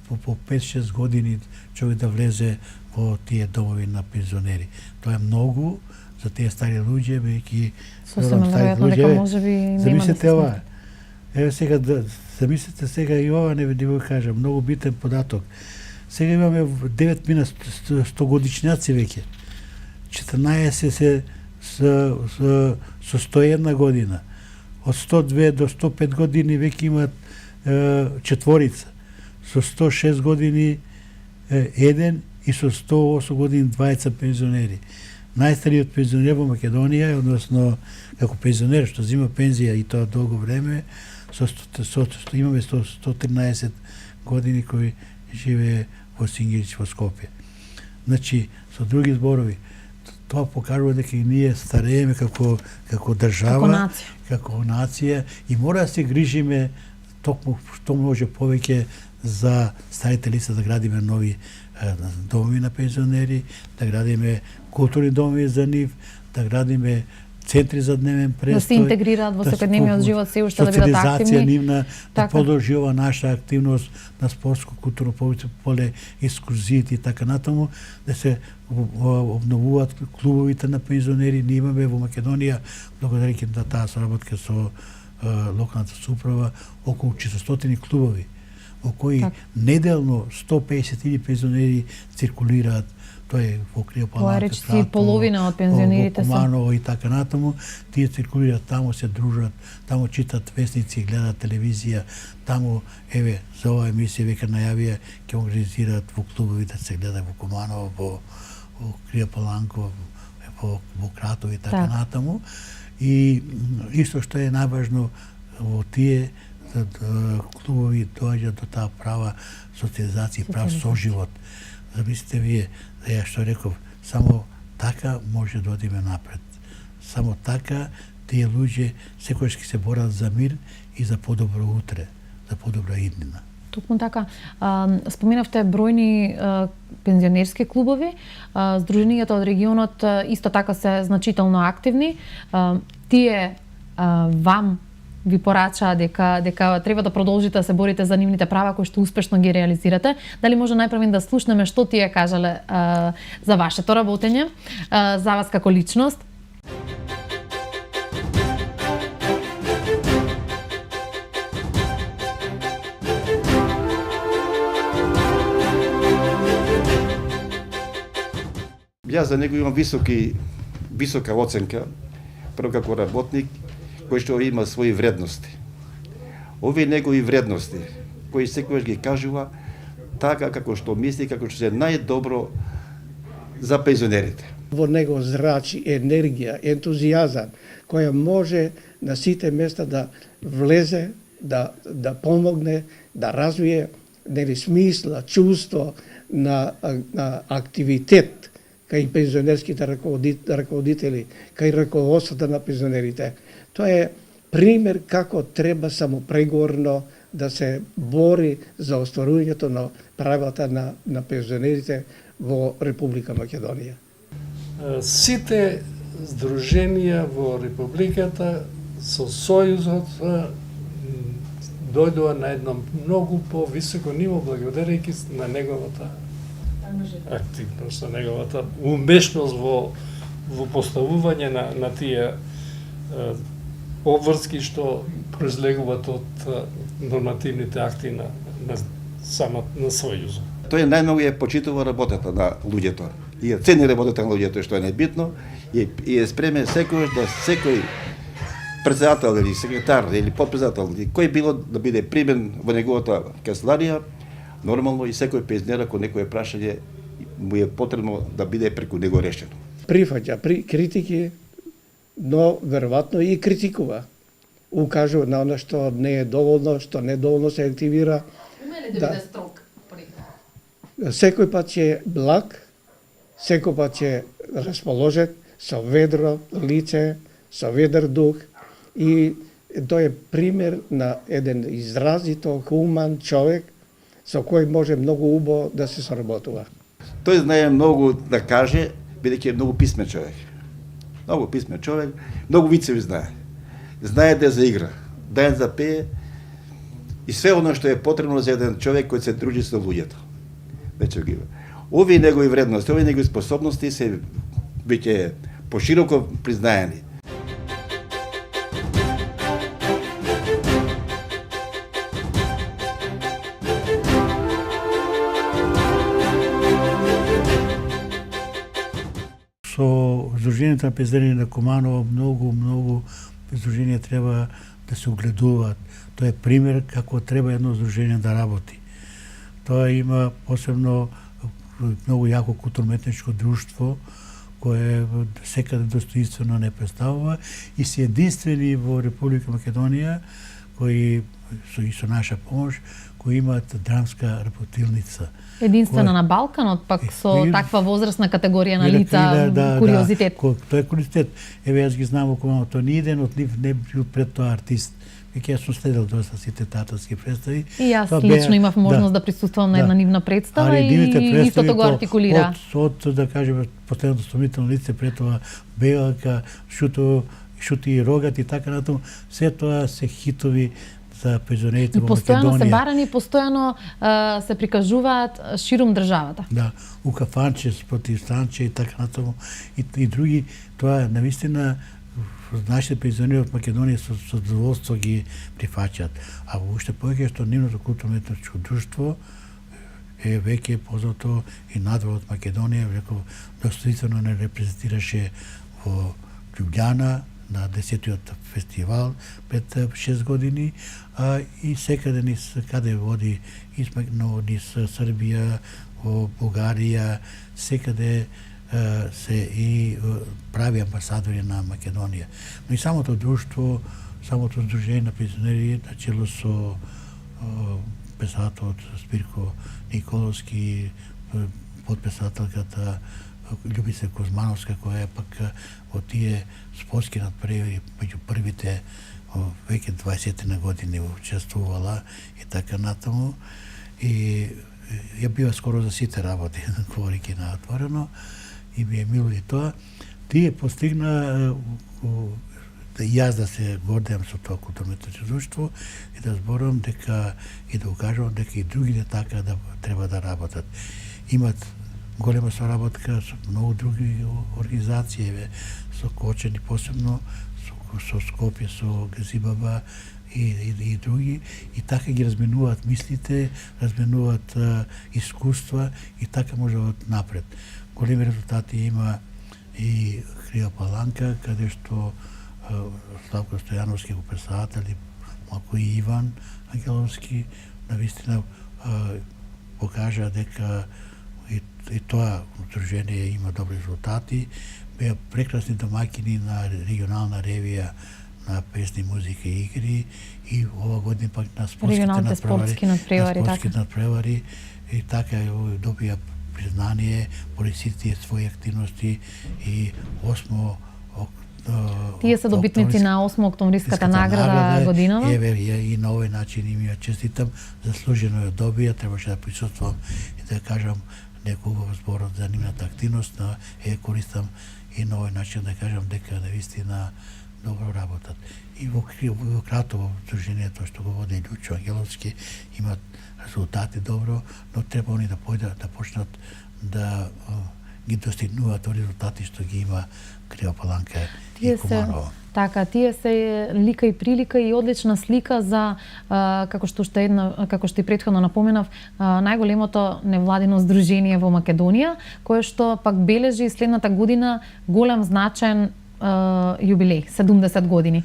5-6 години човек да влезе во тие домови на пензионери. Тоа е многу за тие стари луѓе, веќе сосема веројатно дека можеби нема да се ова. Еве сега замислете сега и ова не ви го кажам, многу битен податок. Сега имаме 9 мина 100 годишњаци веќе. 14 се со 101 година. Од 102 до 105 години веќе имаат четворица. Со 106 години еден и со 108 години двајца пензионери. Најстариот пензионер во Македонија, односно како пензионер што зима пензија и тоа долго време, имаме 113 години кој живее во Сингирич во Скопје. Значи, со други зборови, тоа покажува дека и ние старееме како држава, како нација и мора да се грижиме токму што може повеќе за старите лица да градиме нови домови на пензионери, да градиме културни домови за нив, да градиме центри за дневен престој, да се интегрираат во секојдневниот живот, се уште да бидат активни. Нивна, да продолжи ова наша активност на спортско културно поле, екскурзиите и така натаму, да се обновуваат клубовите на пензионери. Ние имаме во Македонија, благодарејќи на таа соработка со локалната самоуправа, околу 400 клубови, во кои неделно 150 пензионери циркулираат. Тоа е во Криопаланка, речиси половина од пензионерите се. Во Куманово и така натаму, тие циркулираат таму, се дружат, таму читат вестници, гледаат телевизија, таму еве за оваа емисија веќе најавија ќе организираат во клубовите се гледа во Куманово, во Криопаланка, во Кратово и така натаму. И исто што е најважно во тие клубови доаѓа до таа права социализација, прав соживот. Замислите вие, ја што реков, само така може да одиме напред. Само така тие луѓе секојаш ќе се борат за мир и за подобро утре, за подобра иднина. Токму така. Споменавте бројни пензионерски клубови. Здруженијата од регионот исто така се значително активни. Тие вам ви порачаа дека треба да продолжите да се борите за нивните права кои што успешно ги реализирате. Дали може најпрвен да слушнеме што тие кажале за вашето работење, за вас како личност? Јас за него имам висока оценка, прво како работник, кој што има своји вредности. Овие негови вредности, кои секојаш ги кажува така како што мисли, како што се најдобро за пензионерите. Во него зрачи енергија, ентузијазам, која може на сите места да влезе, да помогне, да развие смисла, чувство на активитет кај пензионерските раководители, кај раководството на пензионерите. Тоа е пример како треба самопреговорно да се бори за остварувањето на правата на пензионерите во Република Македонија. Сите здруженија во Републиката со Сојузот дојдоа на едно многу повисоко ниво благодарејќи на неговата активност, на неговата умешност во поставување на тие обврски што произлегуваат од нормативните акти на Сојузот. Тој најмногу ја почитува работата на луѓето. И ја цени работата на луѓето, што е најбитно, и е спремен секојаш да секој председател или секретар или подпредседател, кој било да биде примен во неговата канцеларија, нормално и секој пензионер ако некое прашање му е потребно да биде преку него решено. Прифаќа критики, но веројатно и критикува. Укажува на она што не е доволно, што недоволно се активира. Уме ли да биде строг? Секој пат ќе благ, секој пат ќе расположен, со ведро лице, со ведар дух, и тој е пример на еден изразито хуман човек со кој може многу убаво да се соработува. Тој знае многу да каже, бидејќи е многу писмен човек. Многу писмен човек, многу вицеви знае. Знае да заигра, да запее и све оно што е потребно за еден човек кој се дружи со луѓето. Веќе ги. Овие негови вредности, овие негови способности се веќе пошироко признаени. Со Сдруженијето на пензионери на Куманово многу сдруженија треба да се огледуваат. Тоа е пример како треба едно сдружение да работи. Тоа има посебно многу јако културно-етничко друштво кое секаде достоинствено не представува и се единствени во Република Македонија кои со наша помош кои имаат драмска работилница. Единствена на Балканот, пак со таква возрастна категорија на лица, куриозитет. Тоа е куриозитет. Еве јас ги знам во Куманово, ни еден од нив не бил пред тоа артист. Веќе јас сум следел доста сите татовски представи. И јас лично имав можност да присуствувам на една нивна представа и истото го артикулира. Од да кажеме последното сомнително лице пред тоа Белака, Шути и Рогат и така натаму, се тоа се хитови за пензионерите во Македонија. Постојано се барани, постојано се прикажуваат ширум државата. Да, у кафанче, против станче и така натаму и други, тоа навистина нашите пензионери од Македонија со задоволство ги прифаќаат. А уште повеќе што нивното културно-етничко друштво е веќе познато и надвор од Македонија, веќе достоинствено не репрезентираше во Љубљана на 10-тиот фестивал пред 6 години, и секаде низ каде води низ Србија, во Бугарија, секаде се и прави амбасадори на Македонија. Но и самото друштво, самото здружение на пензионери на чело со председателот Спирко Николовски, подпредседателката Љубица Кузмановска, која е пак во тие спортски надпревари меѓу првите веќе 20 на години учествувала и така натаму. И ја бива скоро за сите работи, говорики на отворено, и ми е мило и тоа. Тие постигна да јас да се гордеам со тоа културно-етничко друштво и да зборувам дека и да укажувам дека и другите така да треба да работат. Имат голема соработка со многу други организации, со Кочани посебно, со Скопје, со Газибаба и други, и така ги разменуваат мислите, разменуваат искуства и така може напред. Големи резултати има и Крива Паланка, каде што Славко Стојановски го председател, малку и Иван Ангеловски, навистина покажа дека и тоа удружение има добри резултати. Беа прекрасни домаќини на регионална ревија на песни, музика и игри и ова година пак на спортски надпревари и така добија признание поради сите тие своји активности и 8 Тие се добитници на 8 октомвриската награда годинава. Еве и на овој начин им ја честитам, заслужено ја добија, требаше да присуствувам и да кажам неколку зборот за нивната активност, но користам и на овој начин да кажам дека навистина добро работат. И во Кратово дружението што го води Лјучо Ангеловски имат резултати добро, но треба они да појдат да почнат да ги достигнуваат резултати што ги има Крива Паланка и Куманово. Така, тие се лика и прилика и одлична слика за како што и претходно напоменав, најголемото невладино здружение во Македонија, кое што пак бележи следната година голем значаен јубилеј, 70 години.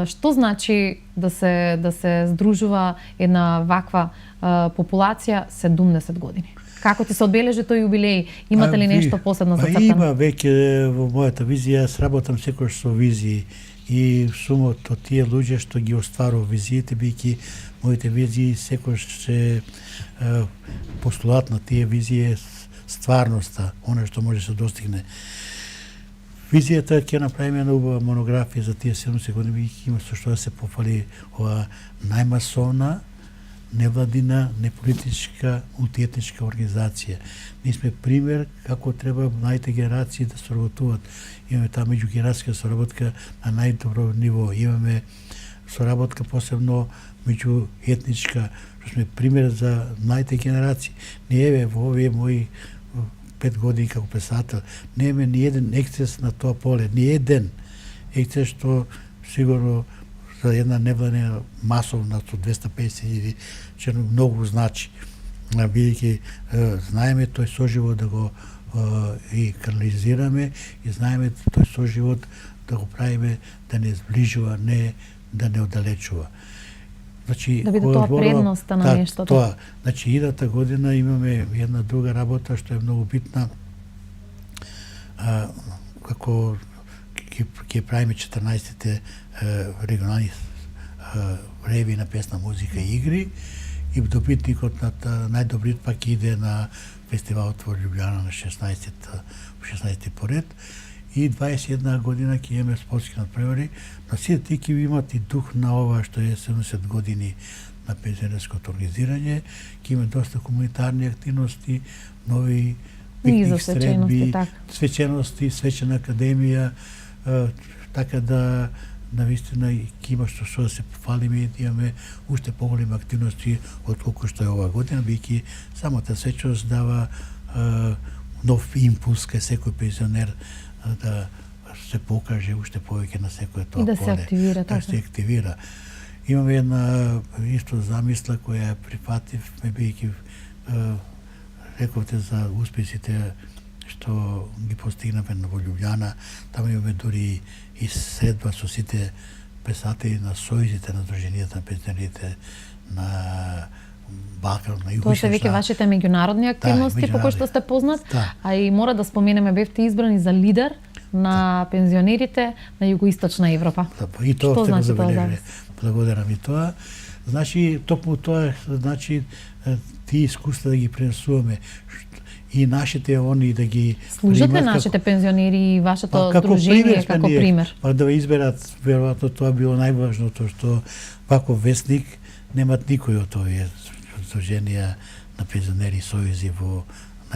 Што значи да се здружува една ваква популација 70 години? Како ти се одбележи тој јубилеј? Имате ли нешто посебно зацртано? Има веќе во мојата визија, сработам секој со визии и сумот од тие луѓе што ги остварува визиите, бидејќи моите визии секој се постулат на тие визии стварноста, она што може да се достигне. Визијата ќе направиме една убава монографија за тие 70 години, бидејќи има со што да се пофали ова најмасовна, невладина, неполитичка, мултиетничка организација. Ние сме пример како треба младите генерации да соработуваат. Имаме таа меѓугенерацијска соработка на најдобро ниво. Имаме соработка посебно меѓуетничка, што сме пример за младите генерации. Ние еве во овие мои 5 години како писател, немаме ни еден ексцес на тоа поле, ни еден ексцес што сигурно за една невладина масовна со 250.000 че многу значи. Бидејќи знаеме тој соживот да го и канализираме и знаеме тој соживот да го правиме да не зближува, не да не оддалечува. Значи, да биде тоа предноста на нештото. Тоа. Значи, идната година имаме една друга работа што е многу битна. Како ќе правиме 14-те регионални реви на песна, музика и игри и добитникот на најдобрит пак иде на фестивалот во Љубљана на 16 поред и 21 година ќе имаме спортски надпревари, но сите тие ќе имат и дух на ова што е 70 години на пензионерското организирање, ќе има доста комунитарни активности, нови пикник средби, свечености, свечена академија, така да навистина ќе има што да се пофалиме и имаме уште поголеми активности отколку што е оваа година, бидејќи самата свеченост дава нов импулс кај секој пензионер да се покаже уште повеќе на секој тоа поле. И да се активира, така. Да се активира. Имаме една исто замисла која прифативме, бидејќи рековте за успесите што ги постигнаме во Љубљана, таму имаме дури и средба со сите писатели на сојузите на Сдруженијата на пензионерите на Балкан, на Југоизточна. Тоа се веќе вашите меѓународни активности по кои што сте познат, а и мора да споменеме бевте избрани за лидер на пензионерите на Југоисточна Европа. И тоа што значи тоа за вас? Благодарам и тоа. Значи, токму тоа, значи, тие искуства да ги пренесуваме и нашите они да ги служат ли нашите пензионери и вашето дружение како пример? Па да изберат, веројатно тоа било најважното што вако вестник немат никој од овие друженија на пензионери сојузи во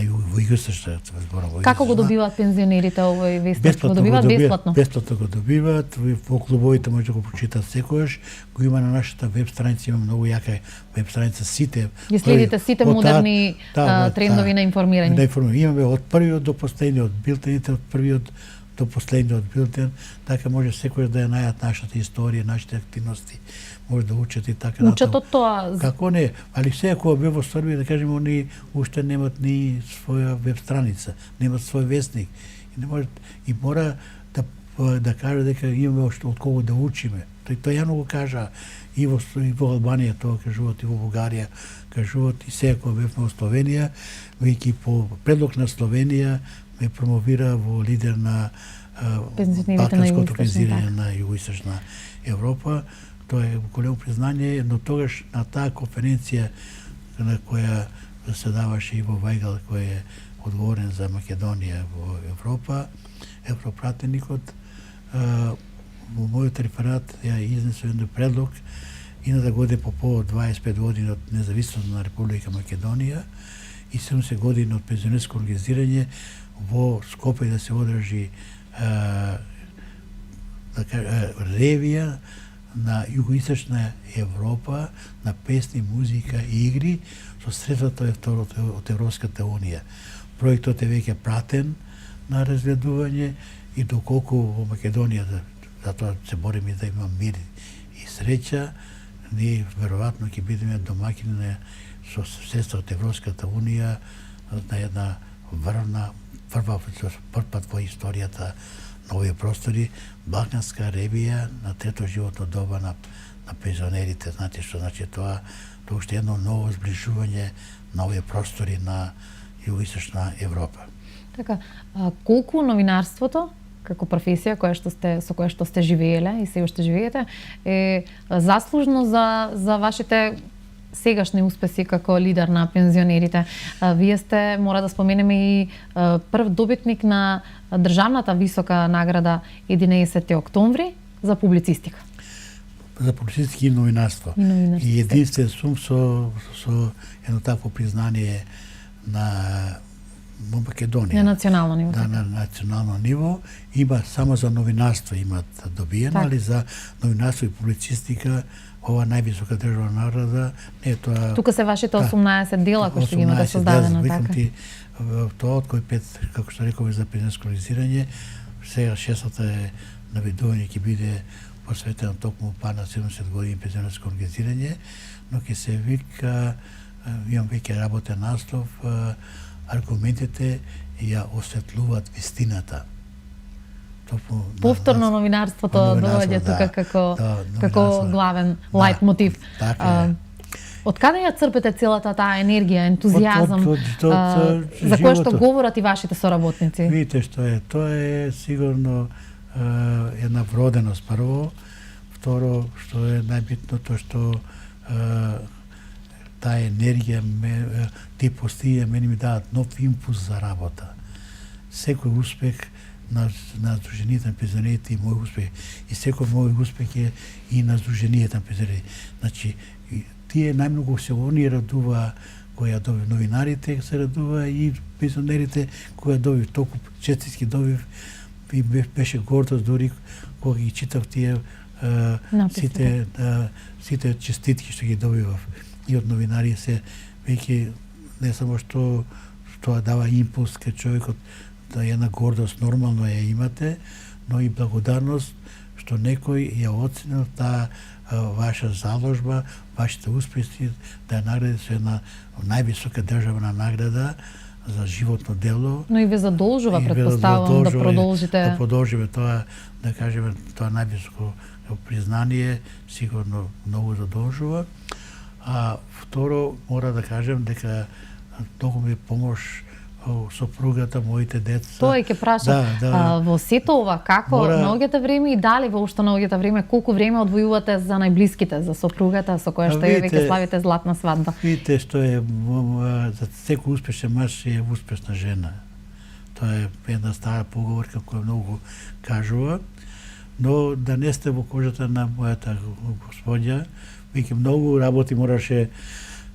Југоисточна зборам. Како го добиваат пензионерите овој вестник? Го добиваат бесплатно? Бесплатно го добиваат, во клубовите може да го прочитат секојаш, го има на нашата веб страница, има многу јака веб страница, сите. Ги следите сите модерни трендови на информирање. Да информираме. Имаме од првиот до последниот билтените, од првиот до последниот билтен, така може секој да ја најат нашата историја, нашите активности, може да учат и така натаму. Учат од тоа? Како не, али се ако бе во Србија, да кажеме, они уште немат ни своја веб страница, немат свој вестник и не може и мора да каже дека имаме уште од кого да учиме. Тоа јано го кажа и во Албанија, тоа кажуваат и во Бугарија, кажуваат и сега кога бев во Словенија, веќе по предлог на Словенија ме промовира во лидер на балканското пензионирање на југоисточна Европа. Тоа е големо признание, но тогаш на таа конференција на која заседаваше Иво Вајгал, кој е одговорен за Македонија во Европа, европратеникот, во мојот реферат ја изнесо еден предлог да годе по повод 25 години од независност на Република Македонија и 70 години од пензионерско организирање во Скопје да се одржи ревија на југоисточна Европа на песни, музика и игри со средствата од Европската унија. Проектот е веќе пратен на разгледување и доколку во Македонија, затоа се бориме да има мир и среќа, ние веројатно ќе бидеме домаќини со средства од Европската унија на една прв пат во историјата на овие простори, балканска ревија на трето животно доба на пензионерите. Знаете што значи тоа? Тоа уште едно ново зближување на овие простори на југоисточна Европа. Така, колку новинарството како професија со која што сте живееле и се уште живеете е заслужно за вашите сегашни успеси како лидер на пензионерите? Вие сте, мора да споменеме, и прв добитник на државната висока награда 11 октомври за публицистика. За публицистика и новинарство. И единствен сум со едно такво признание на Македонија. На национално ниво. Да, на национално ниво. Има само за новинарство имат добиено, али за новинарство и публицистика ова највисока државна награда не е тоа. Тука се вашите 18 дела кои што ги имате создадено, така. Тоа од кој 5, како што рековме, за пензионерско организирање, сега 6-та е наведување ќе биде посветено токму на 70 години пензионерско организирање, но ќе се вика, имам веќе работен наслов, аргументите ја осветлуваат вистината. Повторно новинарството доаѓа тука како главен лајт мотив. Од каде ја црпете целата таа енергија, ентузијазам за кој што говорат и вашите соработници? Видите што е, тоа е сигурно една вроденост прво, второ што е најбитното што таа енергија тие постижња мене ми дават нов импулс за работа. Секој успех на Сдруженијата на пензионерите и мој успех. И секој мој успех е и на Сдруженијата на пензионерите. Значи, тие најмногу се они радува која добив новинарите, се радува и пензионерите која добив. Толку честитки добив и беше гордост дори кога ги читав тие сите честитки што ги добивав. И од новинари се веќе не само што тоа дава импулс кај човекот, да една гордост нормално ја имате, но и благодарност што некој ја оценил таа ваша заложба, вашите успеси, да ја награди со една највисока државна награда за животно дело. Но и ве задолжува, претпоставувам, да продолжите. Да продолжиме тоа, да кажеме, тоа највисоко признание, сигурно многу задолжува. А второ, мора да кажем дека многу ми помош сопругата, моите деца. Тоа ќе прашам. Во сето ова, како наоѓате време и дали воопшто наоѓате време, колку време одвојувате за најблиските, за сопругата со која што веќе славите златна свадба? Видите што е, за секој успешен маж е успешна жена. Тоа е една стара поговорка која многу кажува, но да не сте во кожата на мојата господја, веќе многу работи мораше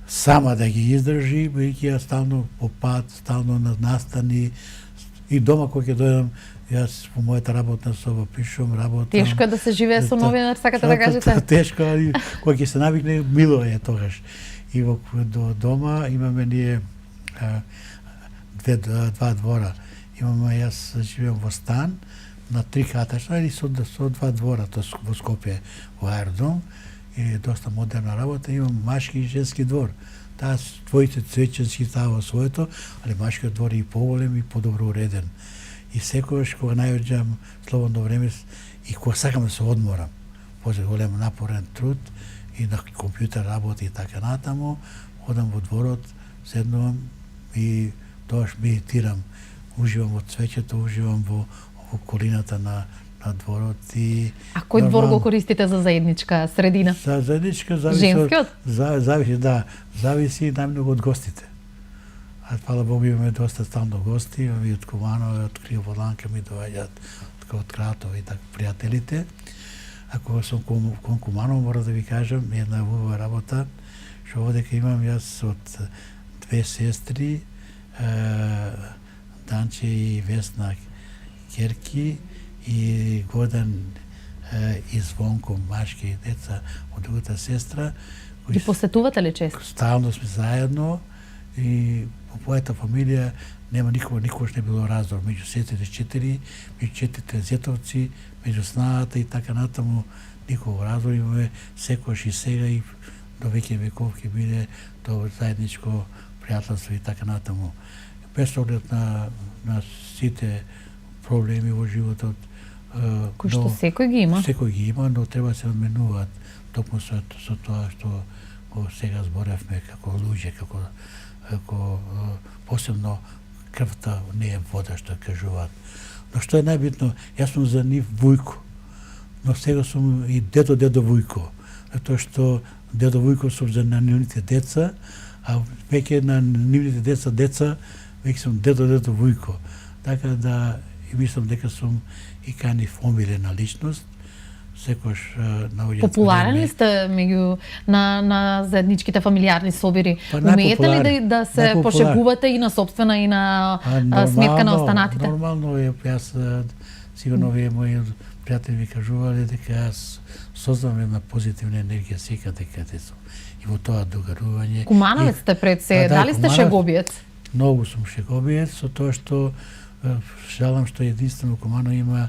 сама да ги издржи, веќе ја стално по пат, стално на настани. И дома кога ќе дојдам, јас во мојата работна соба пишувам, работам. Тешко е да се живее со новинар, сакате да кажете? Тешко, али кога ќе се навикне, мило е тогаш. И во дома имаме ние два двора. Имаме, јас живеам во стан на 3 каташна и со 2 двора, тоа во Скопје, во аеродром. И доста модерна работа, имам машки и женски двор. Таа твоите цвеченски става своето, али машкиот двор е и поголем и подобро уреден. И секогаш кога најоѓам слободно време и кога сакам да се одморам, после голем напорен труд и на компјутер работа и така натаму, одам во дворот, седнувам и тоаш медитирам, уживам во цвеќето, уживам во околината на дворот и А кој двор го користите за заедничка средина? За заедничка зависи Женскиот? Зависи, да, зависи најмногу од гостите. А фала Богу имаме доста стално гости, и од Куманово, од Криводланка ми доаѓаат, од Кратово и така пријателите. Ако сум кон Куманово, мора да ви кажам, една убава работа, што одека имам јас од две сестри, Данче и Весна Керки и Годан и Звонко, машки деца од другата сестра. Ги посетувате ли често? Стално сме заедно и по мојата фамилија нема никогаш не било раздор меѓу сестрите четири, меѓу четирите зетовци, меѓу снаата и така натаму никога раздор имаме секојаш и сега и до веќе веков ќе биде тоа заедничко пријателство и така натаму. Без оглед на сите проблеми во животот, Кои што секој ги има? Секој ги има, но треба да се одменуваат токму со тоа што сега зборевме како луѓе, како посебно крвта не е вода што кажуваат. Но што е најбитно, јас сум за нив Вујко, но сега сум и дедо Вујко, затоа што дедо Вујко сум за нивните деца, а веќе на нивните деца, веќе сум дедо Вујко. Така да и мислам дека сум и канив омилена личност, секојаш наоѓаат. Популарен ли сте меѓу на заедничките фамилиарни собири? Умеете ли да се пошегувате и на собствена и на сметка на останатите? Нормално е, јас сигурно вие мои пријатели ви кажувале дека јас создавам една позитивна енергија секаде каде сум. И во тоа догарување. Кумановец сте пред се, дали сте шеговиец? Многу сум шеговиец, со тоа што жалам што единствено Куманово има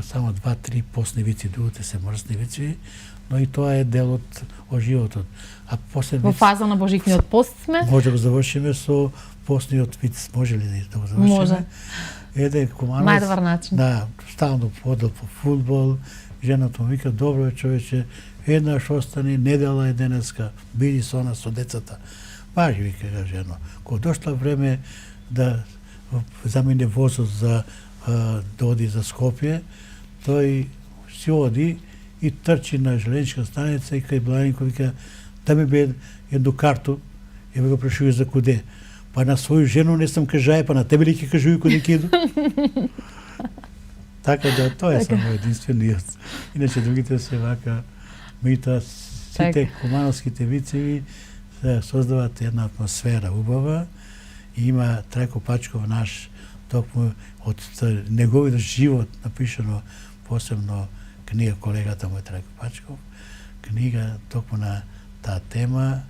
само 2-3 постни вици, другите се мрсни вици, но и тоа е дел од животот. А после во фаза на божитниот пост сме? Може да завршиме со постниот виц, може ли да го завршиме? Може. Еде Кумановец. Најдобар начин. Да, стално подел по фудбал, жената му вика, добро човече, еднаш остани, недела е денеска, биди со нас, со децата. Важи, вика жено. Кога дошла време да замине возот за да оди за Скопје, тој си оди и трчи на железничка станица и кај Блаников вика, да ми бе едну карту, и го прашува за куде. Па на своју жену не сам кажај, па на тебе ли ќе кажуј куде ќе иду? Така да, тоа е само единствениот. Иначе другите се вака, меѓутоа сите кумановските вицеви создават една атмосфера убава и има Трајко Пачков наш токму од неговиот живот напишано посебно книга, колегата му е Трајко Пачков, книга токму на таа тема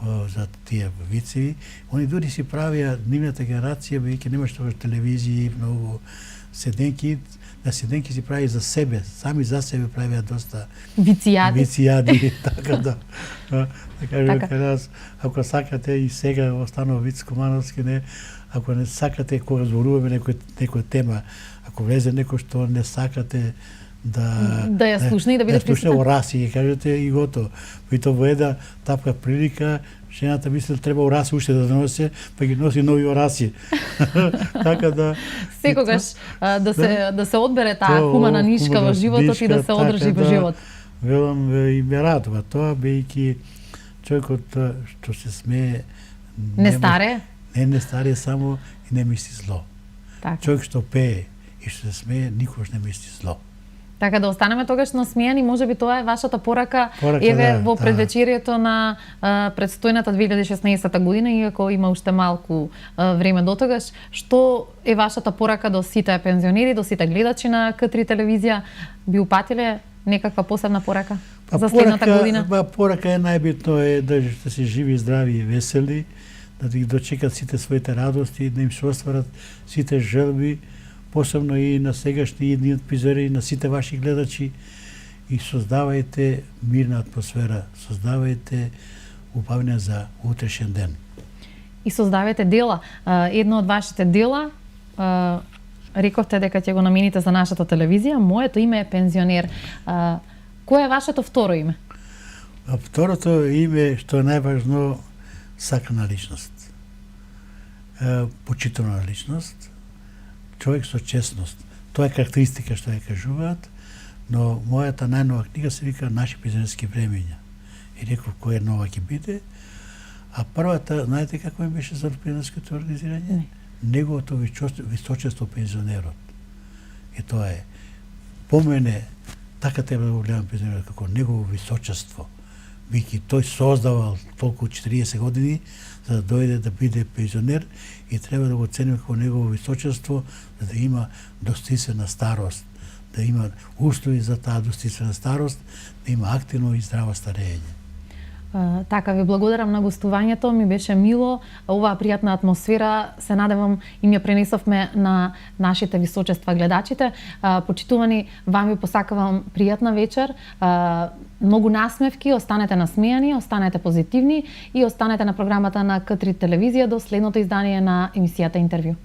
за тие вицеви. Они дури си правија, нивната генерација, веќе немаш тоа телевизии, многу седенки, на седенки си прави за себе, сами за себе правија доста вицијади, така да. Така нас, ако сакате и сега останува виц кумановски, не, ако не сакате кога зборуваме некоја тема, ако влезе некој што не сакате да ја слушне и да биде присутен, ораси, и кажете и готово. И тоа во една тапка прилика, жената мисли треба ораси уште да носи, па ги носи нови ораси. Така да секогаш да се одбере таа хумана нишка во животот и да се одржи во живот. Велам и ме радува тоа, бејќи човекот што се смее не старе? Не старе само и не мисли зло. Така. Човек што пее и што се смее никогаш не мисли зло. Така да останеме тогаш насмејани, можеби тоа е вашата порака еве во предвечерието на предстојната 2016 година, иако има уште малку време до тогаш. Што е вашата порака до сите пензионери, до сите гледачи на К3 телевизија? Би упатиле некаква посебна порака за следната година? Порака е најбитно е да се живи, здрави и весели, да ги дочекат сите своите радости, да им се остварат сите желби, посебно и на сегашни и епизоди, и на сите ваши гледачи, и создавајте мирна атмосфера, создавајте убавина за утрешен ден. И создавајте дела. Едно од вашите дела, рековте дека ќе го намените за нашата телевизија, моето име е пензионер. Кое е вашето второ име? Второто име, што е најважно, сакана личност, почитувана личност, човек со честност. Тоа е карактеристика што ја кажуваат, но мојата најнова книга се вика Наши пензионерски времења. И реков која нова ќе биде, а првата, знаете како ми беше за пензионерското организирање? Неговото височество пензионерот. И тоа е, по мене, така треба да го гледам пензионерот како негово височество, бидејќи тој создавал толку 40 години за да дојде да биде пензионер и треба да го цениме како негово височество, за да има достоинствена старост, да има услови за таа достоинствена старост, да има активно и здраво старење. Така, ви благодарам на гостувањето, ми беше мило, оваа пријатна атмосфера, се надевам и ми ја пренесовме на нашите височества гледачите. Почитувани, вам ви посакувам пријатна вечер, многу насмевки, останете насмејани, останете позитивни и останете на програмата на К3 телевизија до следното издание на емисијата Интервју.